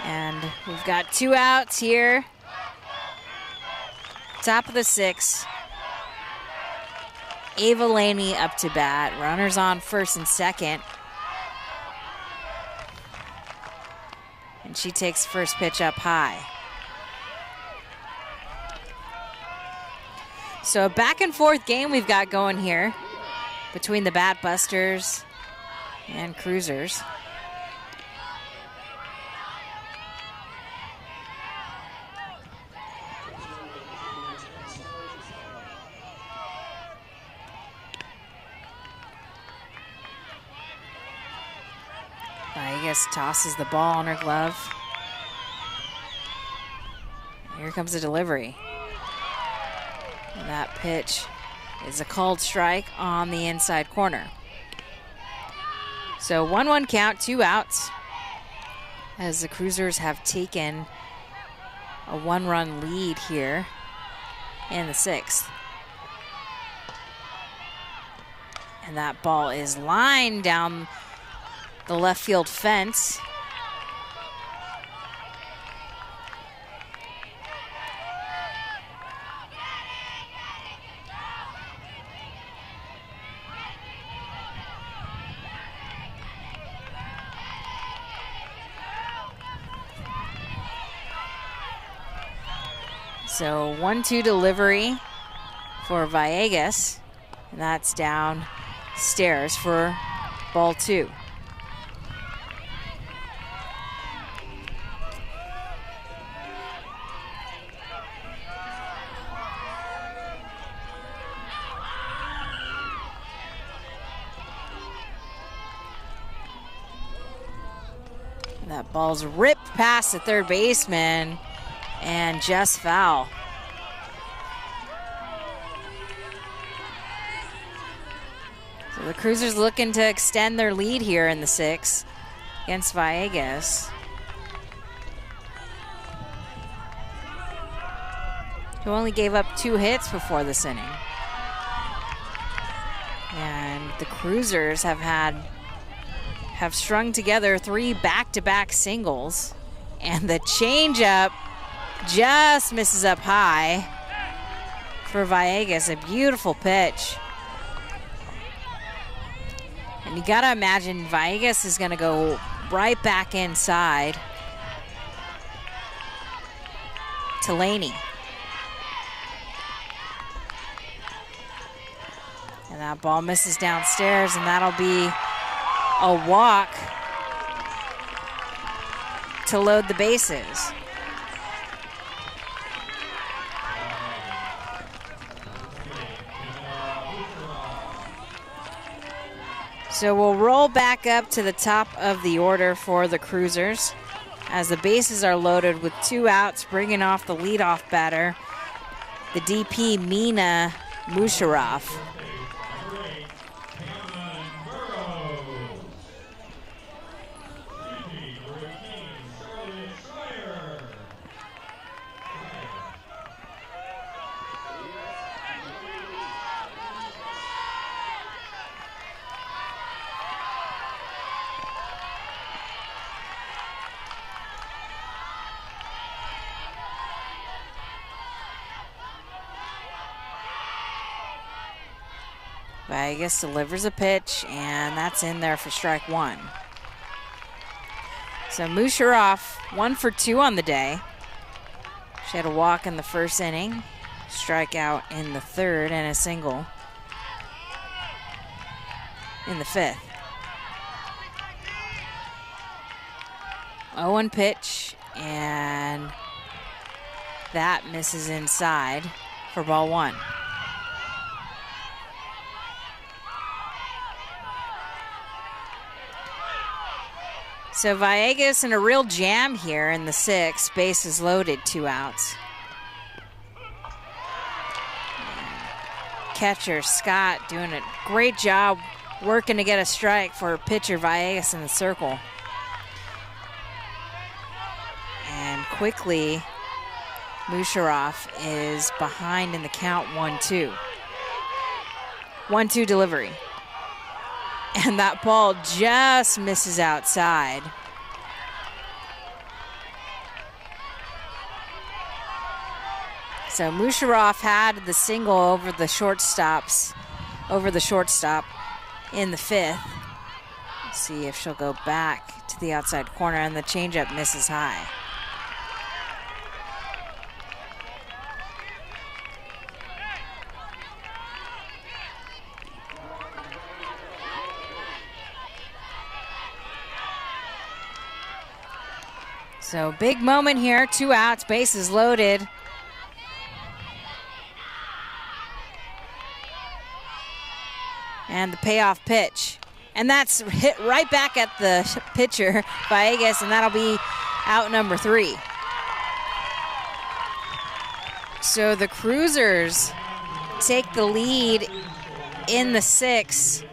And we've got 2 outs here. Top of the 6th. Ava Laney up to bat. Runners on first and second. And she takes first pitch up high. So a back and forth game we've got going here between the Batbusters and Cruisers. Villegas tosses the ball on her glove. Here comes the delivery. And that pitch is a called strike on the inside corner. So 1-1 count, 2 outs, as the Cruisers have taken a 1-run lead here in the 6th. And that ball is lined down the left field fence. So 1-2 delivery for Villegas, and that's downstairs for ball 2. That ball's ripped past the third baseman and just foul. So the Cruisers looking to extend their lead here in the 6th against Villegas, who only gave up 2 hits before this inning. And the Cruisers have strung together 3 back-to-back singles, and the changeup just misses up high for Villegas. A beautiful pitch. And you gotta imagine Villegas is gonna go right back inside to Laney. And that ball misses downstairs, and that'll be a walk to load the bases. So we'll roll back up to the top of the order for the Cruisers, as the bases are loaded with 2 outs, bringing off the leadoff batter, the DP Mina Musharraf. Vegas delivers a pitch, and that's in there for strike 1. So Musharraf 1 for 2 on the day. She had a walk in the first inning, strikeout in the third, and a single in the fifth. 0-1 pitch, and that misses inside for ball 1. So Villegas in a real jam here in the 6th. Bases loaded, 2 outs. Catcher Scott doing a great job working to get a strike for pitcher Villegas in the circle. And quickly, Musharraf is behind in the count 1-2. 1-2 delivery. And that ball just misses outside. So Musharraf had the single over the shortstop in the 5th. Let's see if she'll go back to the outside corner, and the changeup misses high. So big moment here, 2 outs, bases loaded. And the payoff pitch. And that's hit right back at the pitcher, Villegas, and that'll be out number 3. So the Cruisers take the lead in the 6th.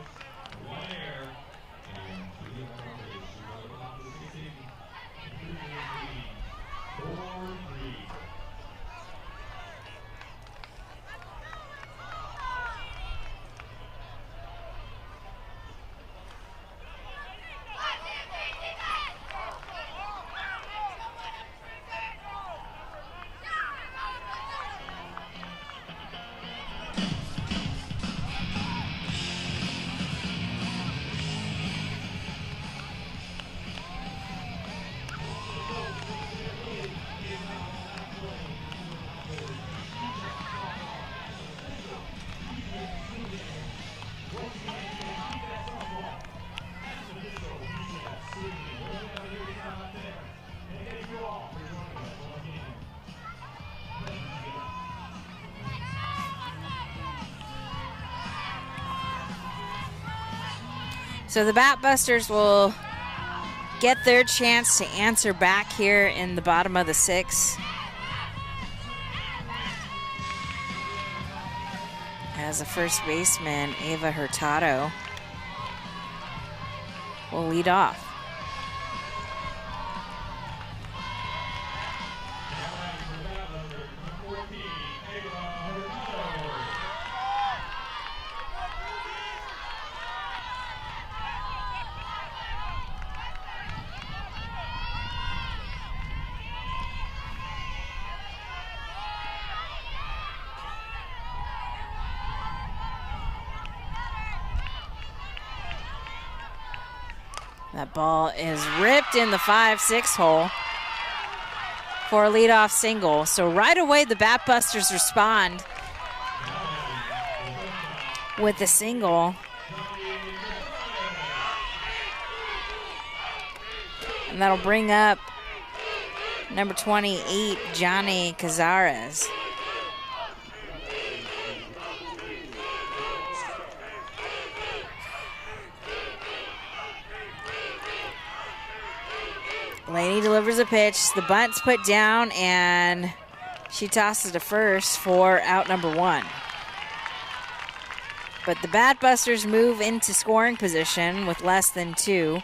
So the Batbusters will get their chance to answer back here in the bottom of the 6th. As the first baseman, Ava Hurtado, will lead off. That ball is ripped in the 5-6 hole for a leadoff single. So right away the Batbusters respond with the single. And that'll bring up number 28, Johnny Cazares. Laney delivers a pitch. The bunt's put down, and she tosses to first for out number 1. But the Batbusters move into scoring position with less than 2.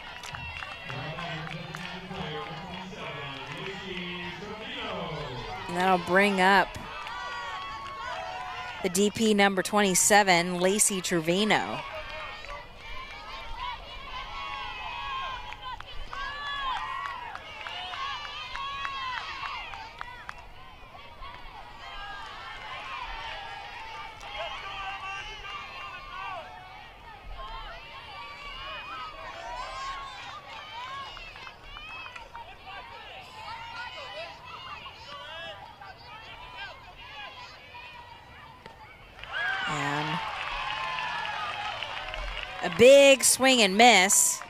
And that'll bring up the DP number 27, Lacey Trevino. A big swing and miss.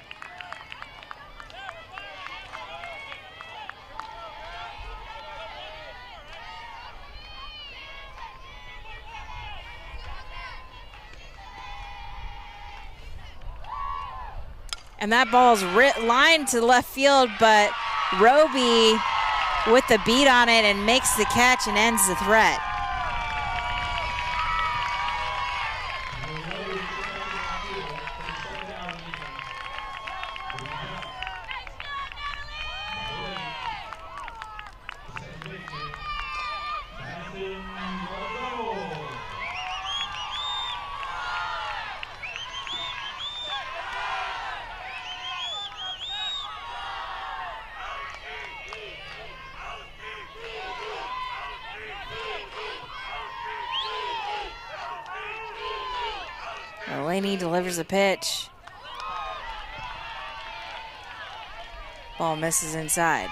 And that ball's lined to left field, but Robee with the beat on it and makes the catch and ends the threat. Laney delivers a pitch. Ball misses inside.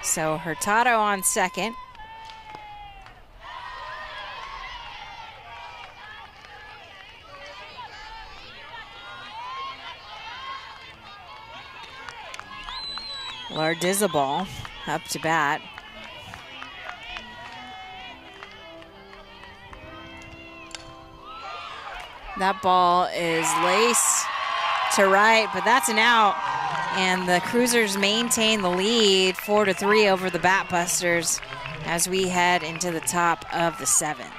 So Hurtado on second. Lardizabal up to bat. That ball is laced to right, but that's an out. And the Cruisers maintain the lead 4-3 over the Batbusters as we head into the top of the 7th.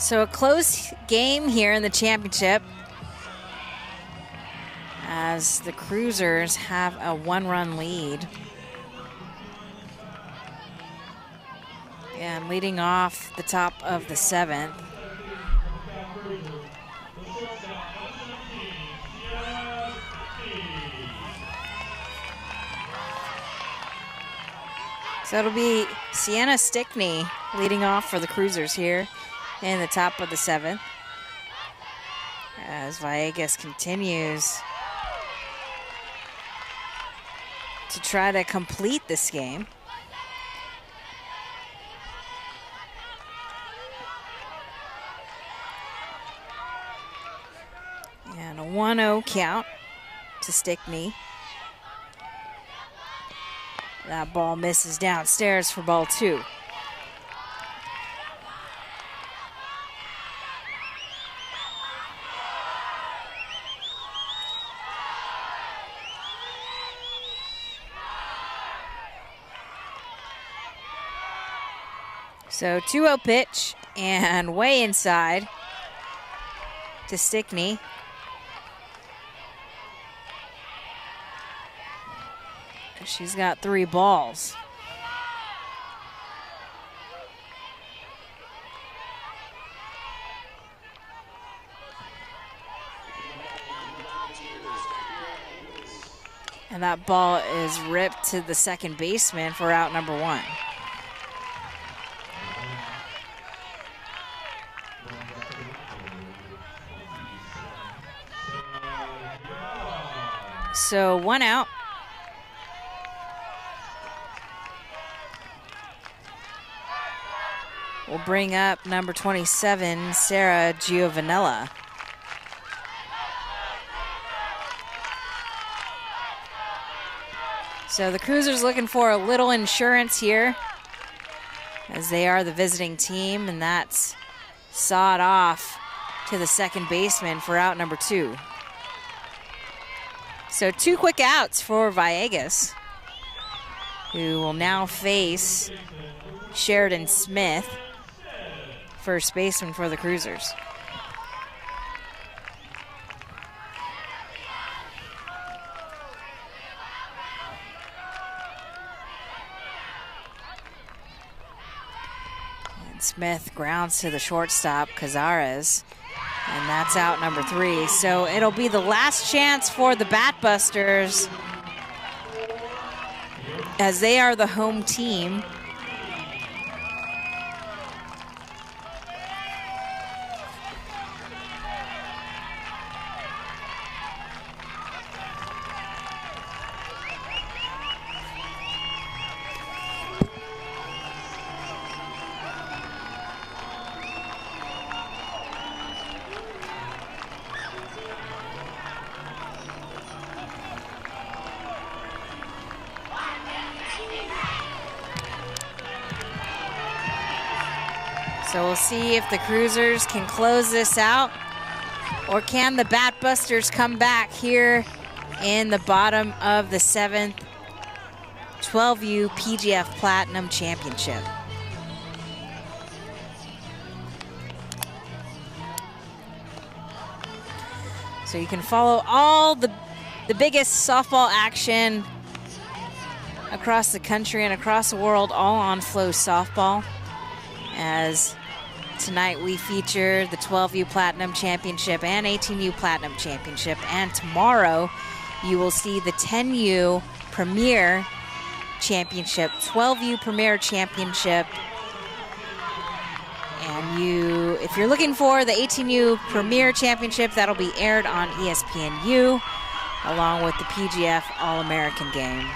So a close game here in the championship as the Cruisers have a 1-run lead. And leading off the top of the 7th. So it'll be Sienna Stickney leading off for the Cruisers here in the top of the 7th, as Villegas continues to try to complete this game. And a 1-0 count to Stickney. That ball misses downstairs for ball 2. So 2-0 pitch and way inside to Stickney. She's got 3 balls. And that ball is ripped to the second baseman for out number 1. So 1 out. We'll bring up number 27, Sarah Giovanella. So the Cruisers looking for a little insurance here, as they are the visiting team, and that's sawed off to the second baseman for out number 2. So 2 quick outs for Villegas, who will now face Sheridan Smith, first baseman for the Cruisers. And Smith grounds to the shortstop, Cazares, and that's out number 3. So it'll be the last chance for the Batbusters, as they are the home team. So we'll see if the Cruisers can close this out, or can the Batbusters come back here in the bottom of the 7th 12U PGF Platinum Championship. So you can follow all the biggest softball action across the country and across the world, all on Flow Softball, as tonight we feature the 12U Platinum Championship and 18U Platinum Championship, and tomorrow you will see the 10U Premier Championship, 12U Premier Championship, and if you're looking for the 18U Premier Championship, that'll be aired on ESPNU along with the PGF All-American game.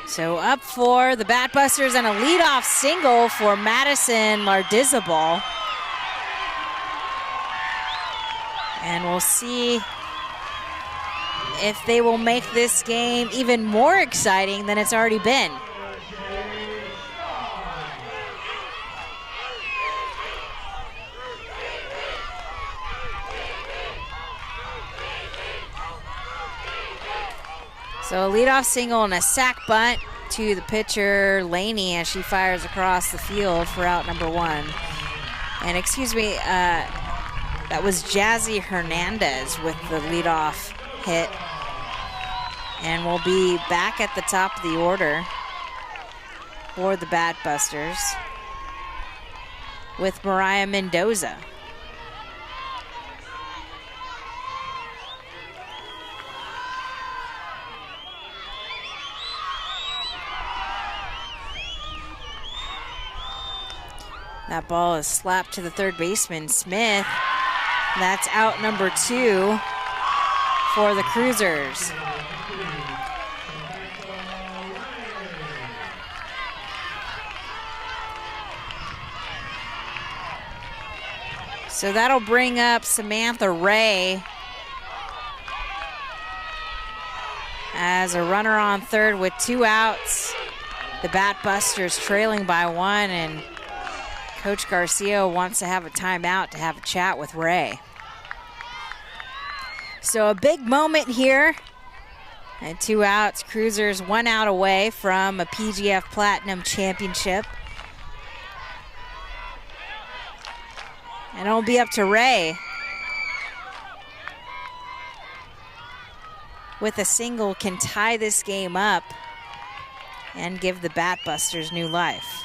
So up for the Batbusters, and a leadoff single for Madison Lardizabal. And we'll see if they will make this game even more exciting than it's already been. So a leadoff single and a sac bunt to the pitcher, Laney, as she fires across the field for out number 1. And excuse me, that was Jazzy Hernandez with the leadoff hit. And we'll be back at the top of the order for the Batbusters with Mariah Mendoza. That ball is slapped to the third baseman, Smith. That's out number 2 for the Cruisers. So that'll bring up Samantha Ray as a runner on third with 2 outs. The Batbusters trailing by 1, and Coach Garcia wants to have a timeout to have a chat with Ray. So a big moment here. And 2 outs. Cruisers 1 out away from a PGF Platinum Championship. And it'll be up to Ray with a single can tie this game up and give the Batbusters new life.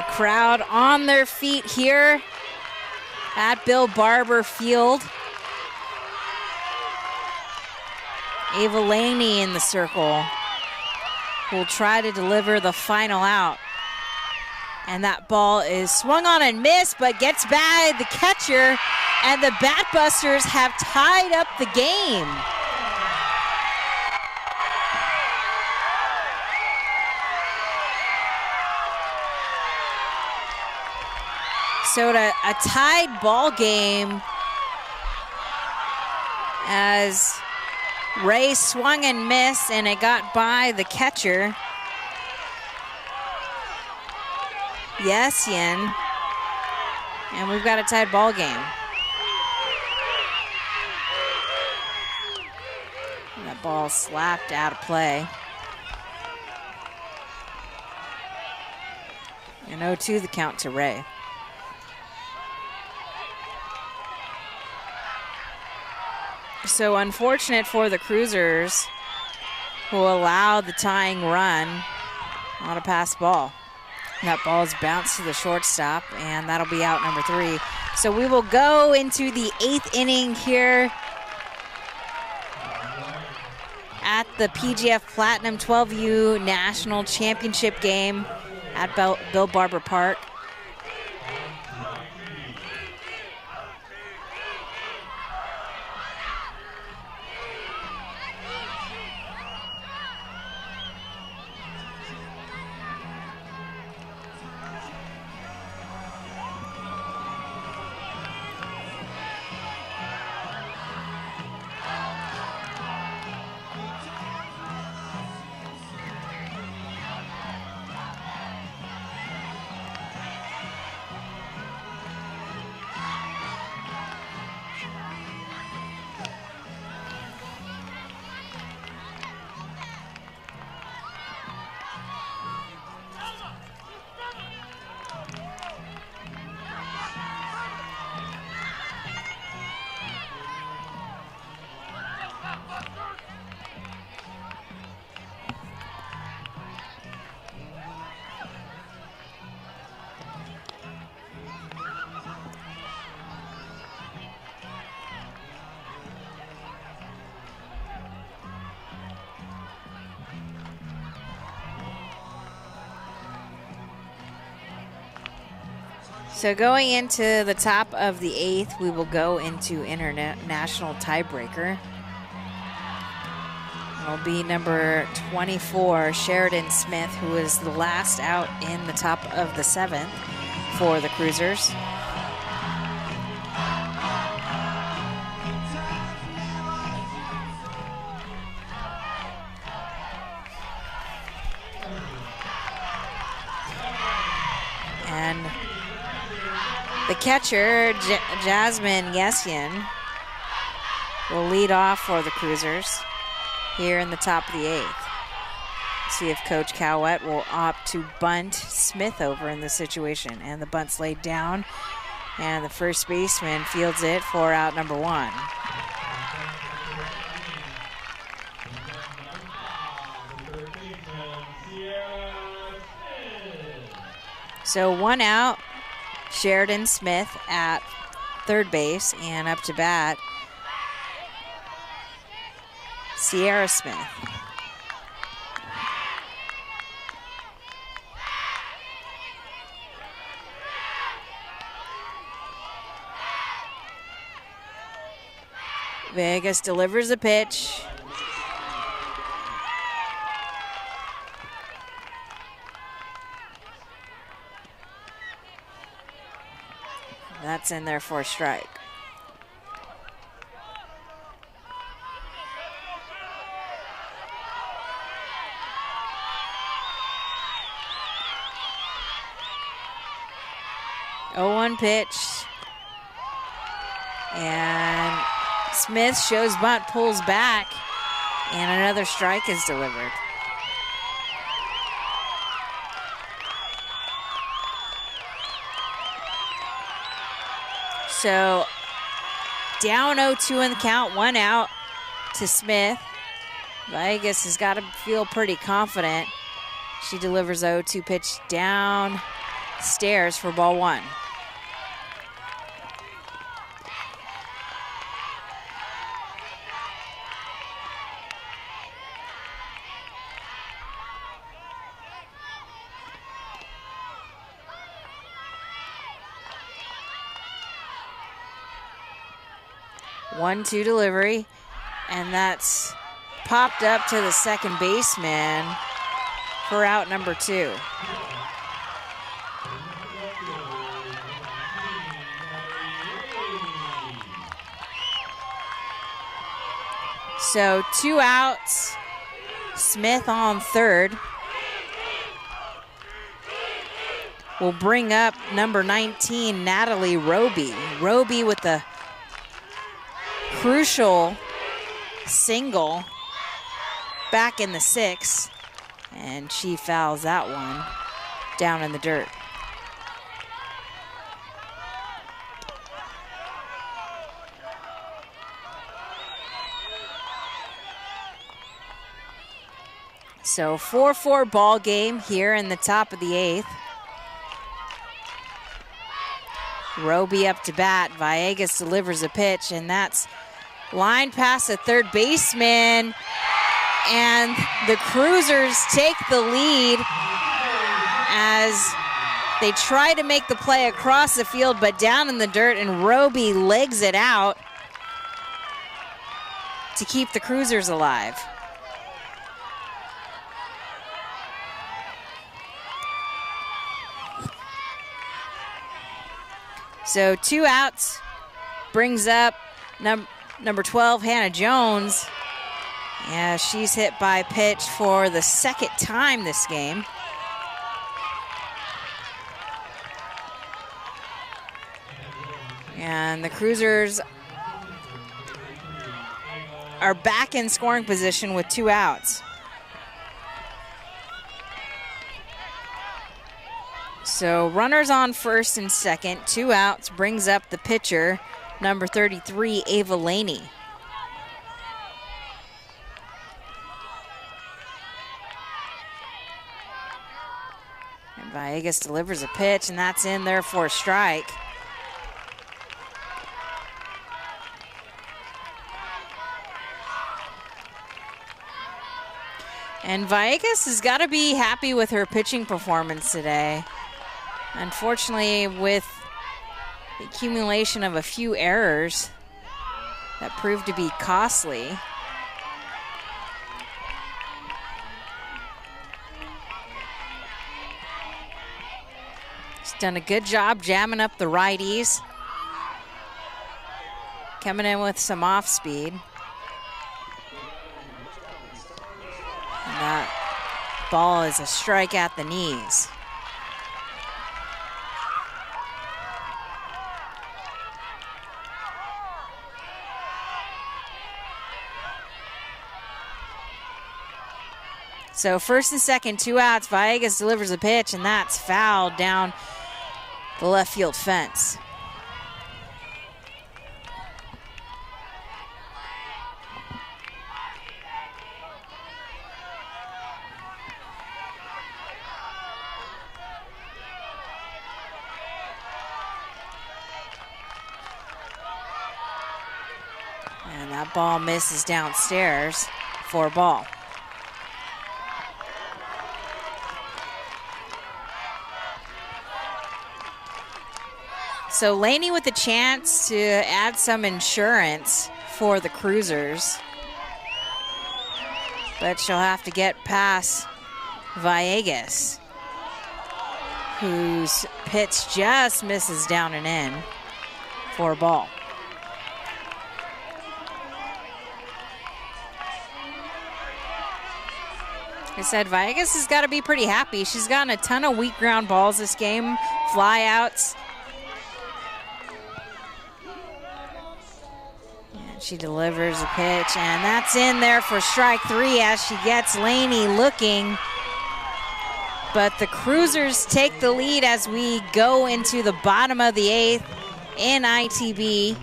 The crowd on their feet here at Bill Barber Field. Ava Laney in the circle will try to deliver the final out. And that ball is swung on and missed, but gets by the catcher, and the Batbusters have tied up the game. So a tied ball game as Ray swung and missed, and it got by the catcher. Yes, Yin. And we've got a tied ball game. And that ball slapped out of play. And 0-2 the count to Ray. So unfortunate for the Cruisers, who allowed the tying run on a pass ball. That ball is bounced to the shortstop, and that'll be out number 3. So we will go into the 8th inning here at the PGF Platinum 12U National Championship game at Bill Barber Park. So going into the top of the 8th, we will go into international tiebreaker. It'll be number 24, Sheridan Smith, who is the last out in the top of the 7th for the Cruisers. And the catcher, Jasmine Yesian, will lead off for the Cruisers here in the top of the 8th. See if Coach Cowett will opt to bunt Smith over in this situation. And the bunt's laid down, and the first baseman fields it for out number 1. So 1 out. Sheridan Smith at third base, and up to bat, Sierra Smith. Vegas delivers a pitch. That's in there for a strike. Oh, 1 pitch. And Smith shows bunt, pulls back, and another strike is delivered. So down 0-2 in the count, 1 out to Smith. Vegas has got to feel pretty confident. She delivers 0-2 pitch down stairs for ball one. One-two delivery, and that's popped up to the second baseman for out number 2. So 2 outs, Smith on third. Will bring up number 19, Natalie Robee. Robee with the crucial single back in the 6th, and she fouls that one down in the dirt. So 4-4 ball game here in the top of the 8th. Robee up to bat. Villegas delivers a pitch, and that's line past the third baseman. And the Cruisers take the lead as they try to make the play across the field, but down in the dirt, and Robee legs it out to keep the Cruisers alive. So 2 outs brings up number 12, Hannah Jones. Yeah, she's hit by pitch for the second time this game. And the Cruisers are back in scoring position with 2 outs. So runners on first and second, 2 outs, brings up the pitcher, number 33, Ava Laney. And Villegas delivers a pitch, and that's in there for a strike. And Villegas has got to be happy with her pitching performance today. Unfortunately, with the accumulation of a few errors that proved to be costly. She's done a good job jamming up the righties. Coming in with some off speed. And that ball is a strike at the knees. So first and second, 2 outs. Villegas delivers a pitch, and that's fouled down the left field fence. And that ball misses downstairs for a ball. So Laney with a chance to add some insurance for the Cruisers. But she'll have to get past Villegas, whose pitch just misses down and in for a ball. Like I said, Villegas has got to be pretty happy. She's gotten a ton of weak ground balls this game, flyouts. She delivers a pitch, and that's in there for strike 3 as she gets Laney looking. But the Cruisers take the lead as we go into the bottom of the 8th in ITB.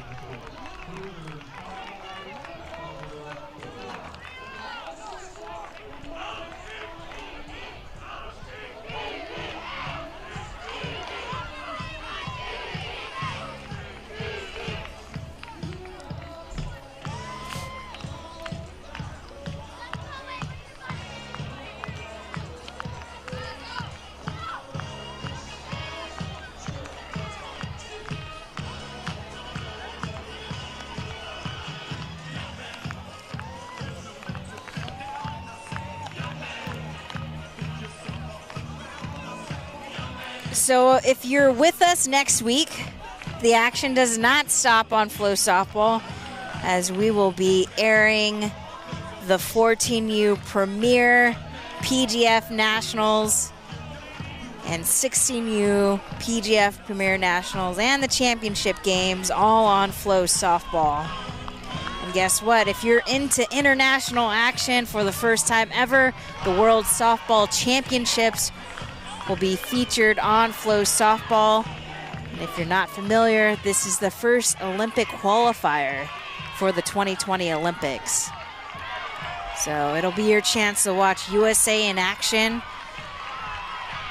So if you're with us next week, the action does not stop on Flow Softball, as we will be airing the 14U Premier PGF Nationals and 16U PGF Premier Nationals and the championship games all on Flow Softball. And guess what? If you're into international action for the first time ever, the World Softball Championships will be featured on Flow Softball. And if you're not familiar, this is the first Olympic qualifier for the 2020 Olympics. So it'll be your chance to watch USA in action,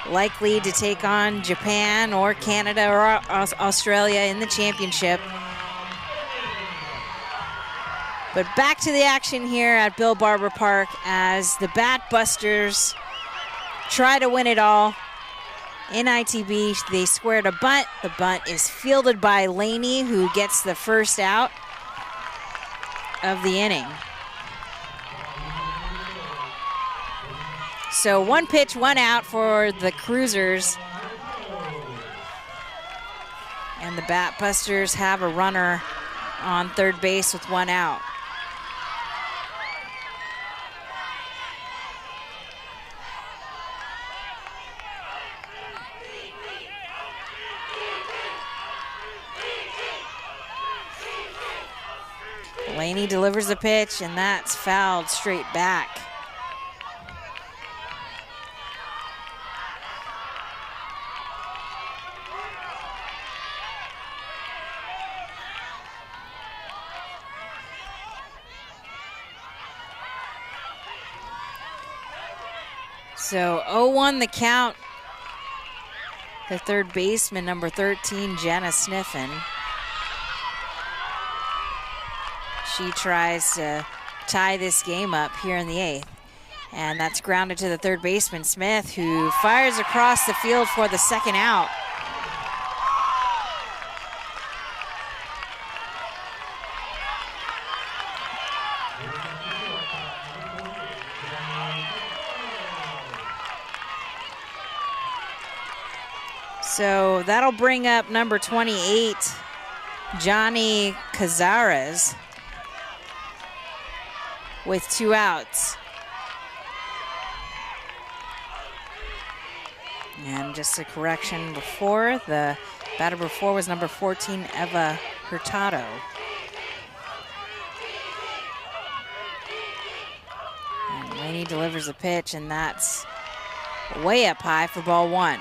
likely to take on Japan or Canada or Australia in the championship. But back to the action here at Bill Barber Park as the Batbusters try to win it all. In ITB, they squared a bunt. The bunt is fielded by Laney, who gets the first out of the inning. So 1 pitch, 1 out for the Cruisers. And the Batbusters have a runner on third base with 1 out. Laney delivers a pitch, and that's fouled straight back. So 0-1 the count. The third baseman, number 13, Jenna Sniffen. She tries to tie this game up here in the 8th. And that's grounded to the third baseman, Smith, who fires across the field for the second out. So that'll bring up number 28, Johnny Cazares, with 2 outs. And just a correction before, the batter before was number 14, Eva Hurtado. And Laney delivers a pitch, and that's way up high for ball 1.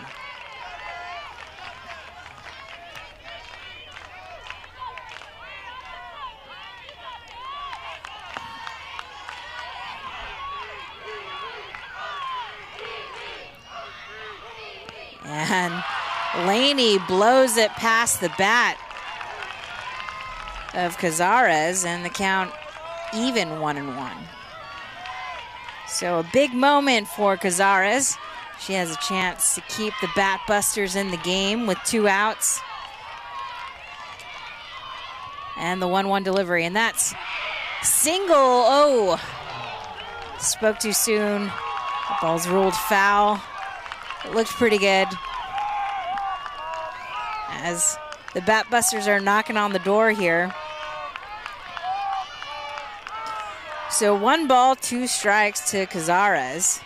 And Laney blows it past the bat of Cazares, and the count even 1-1. So a big moment for Cazares. She has a chance to keep the Batbusters in the game with 2 outs. And the 1-1 delivery, and that's single. Oh, spoke too soon. The ball's ruled foul. It looked pretty good as the Batbusters are knocking on the door here. So 1 ball, 2 strikes to Cazares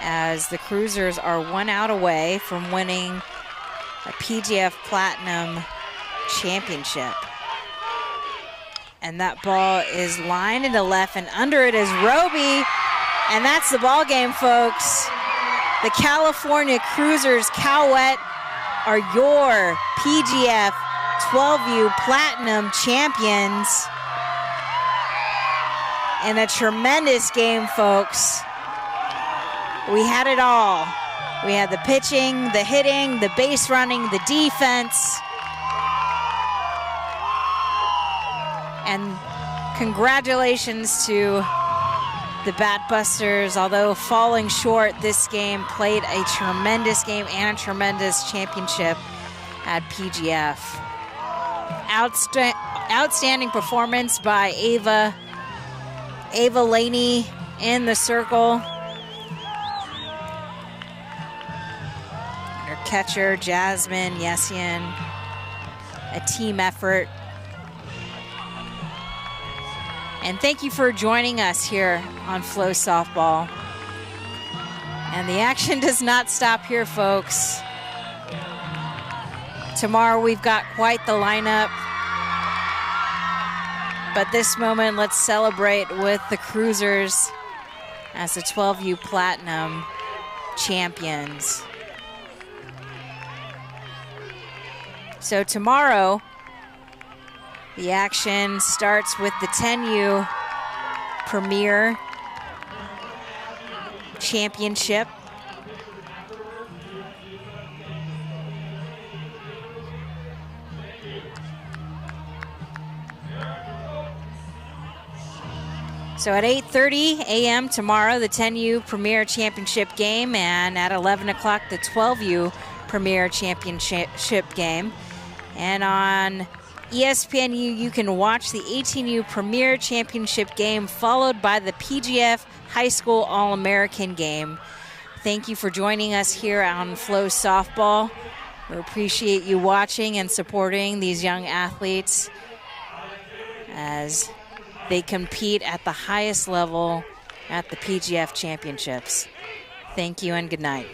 as the Cruisers are 1 out away from winning a PGF Platinum Championship. And that ball is lined into left, and under it is Robee. And that's the ball game, folks. The California Cruisers Cowette are your PGF 12U Platinum champions. And a tremendous game, folks. We had it all. We had the pitching, the hitting, the base running, the defense. And congratulations to the Batbusters. Although falling short, this game played a tremendous game and a tremendous championship at PGF. Outstanding performance by Ava Laney in the circle. catcher, Jasmine Yessian. A team effort. And thank you for joining us here on Flow Softball. And the action does not stop here, folks. Tomorrow we've got quite the lineup. But this moment, let's celebrate with the Cruisers as the 12U Platinum champions. So tomorrow, the action starts with the 10U Premier Championship. So at 8:30 a.m. tomorrow, the 10U Premier Championship game, and at 11 o'clock, the 12U Premier Championship game. And on ESPNU, you can watch the 18U Premier Championship game, followed by the PGF High School All-American game. Thank you for joining us here on Flow Softball. We appreciate you watching and supporting these young athletes as they compete at the highest level at the PGF Championships. Thank you and good night.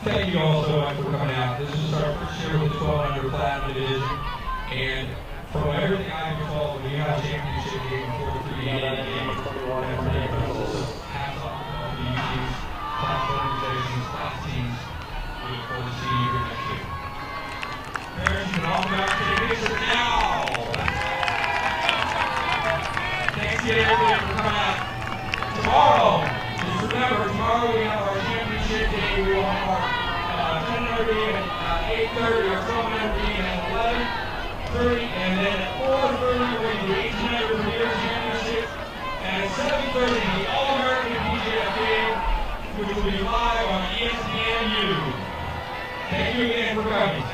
Thank you all so much for coming out. This is our first year with the 1200 Platinum Division, and from everything I've been told, we have a championship game before the 3 game. Hats off to all the UTs, class organizations, class teams. We look forward to seeing you here next year. Parents, you can all come out and take a picture now. Thanks again, everybody, for coming out. Tomorrow, just remember, tomorrow we have our championship day. We will have our 10-hour game at 8:30, our 12-hour game at 11:30, and then at 4:30 we're going to do 1800 Premier Championship, and at 7:30 the All-American PGF game, which will be live on ESPNU. Thank you again for coming.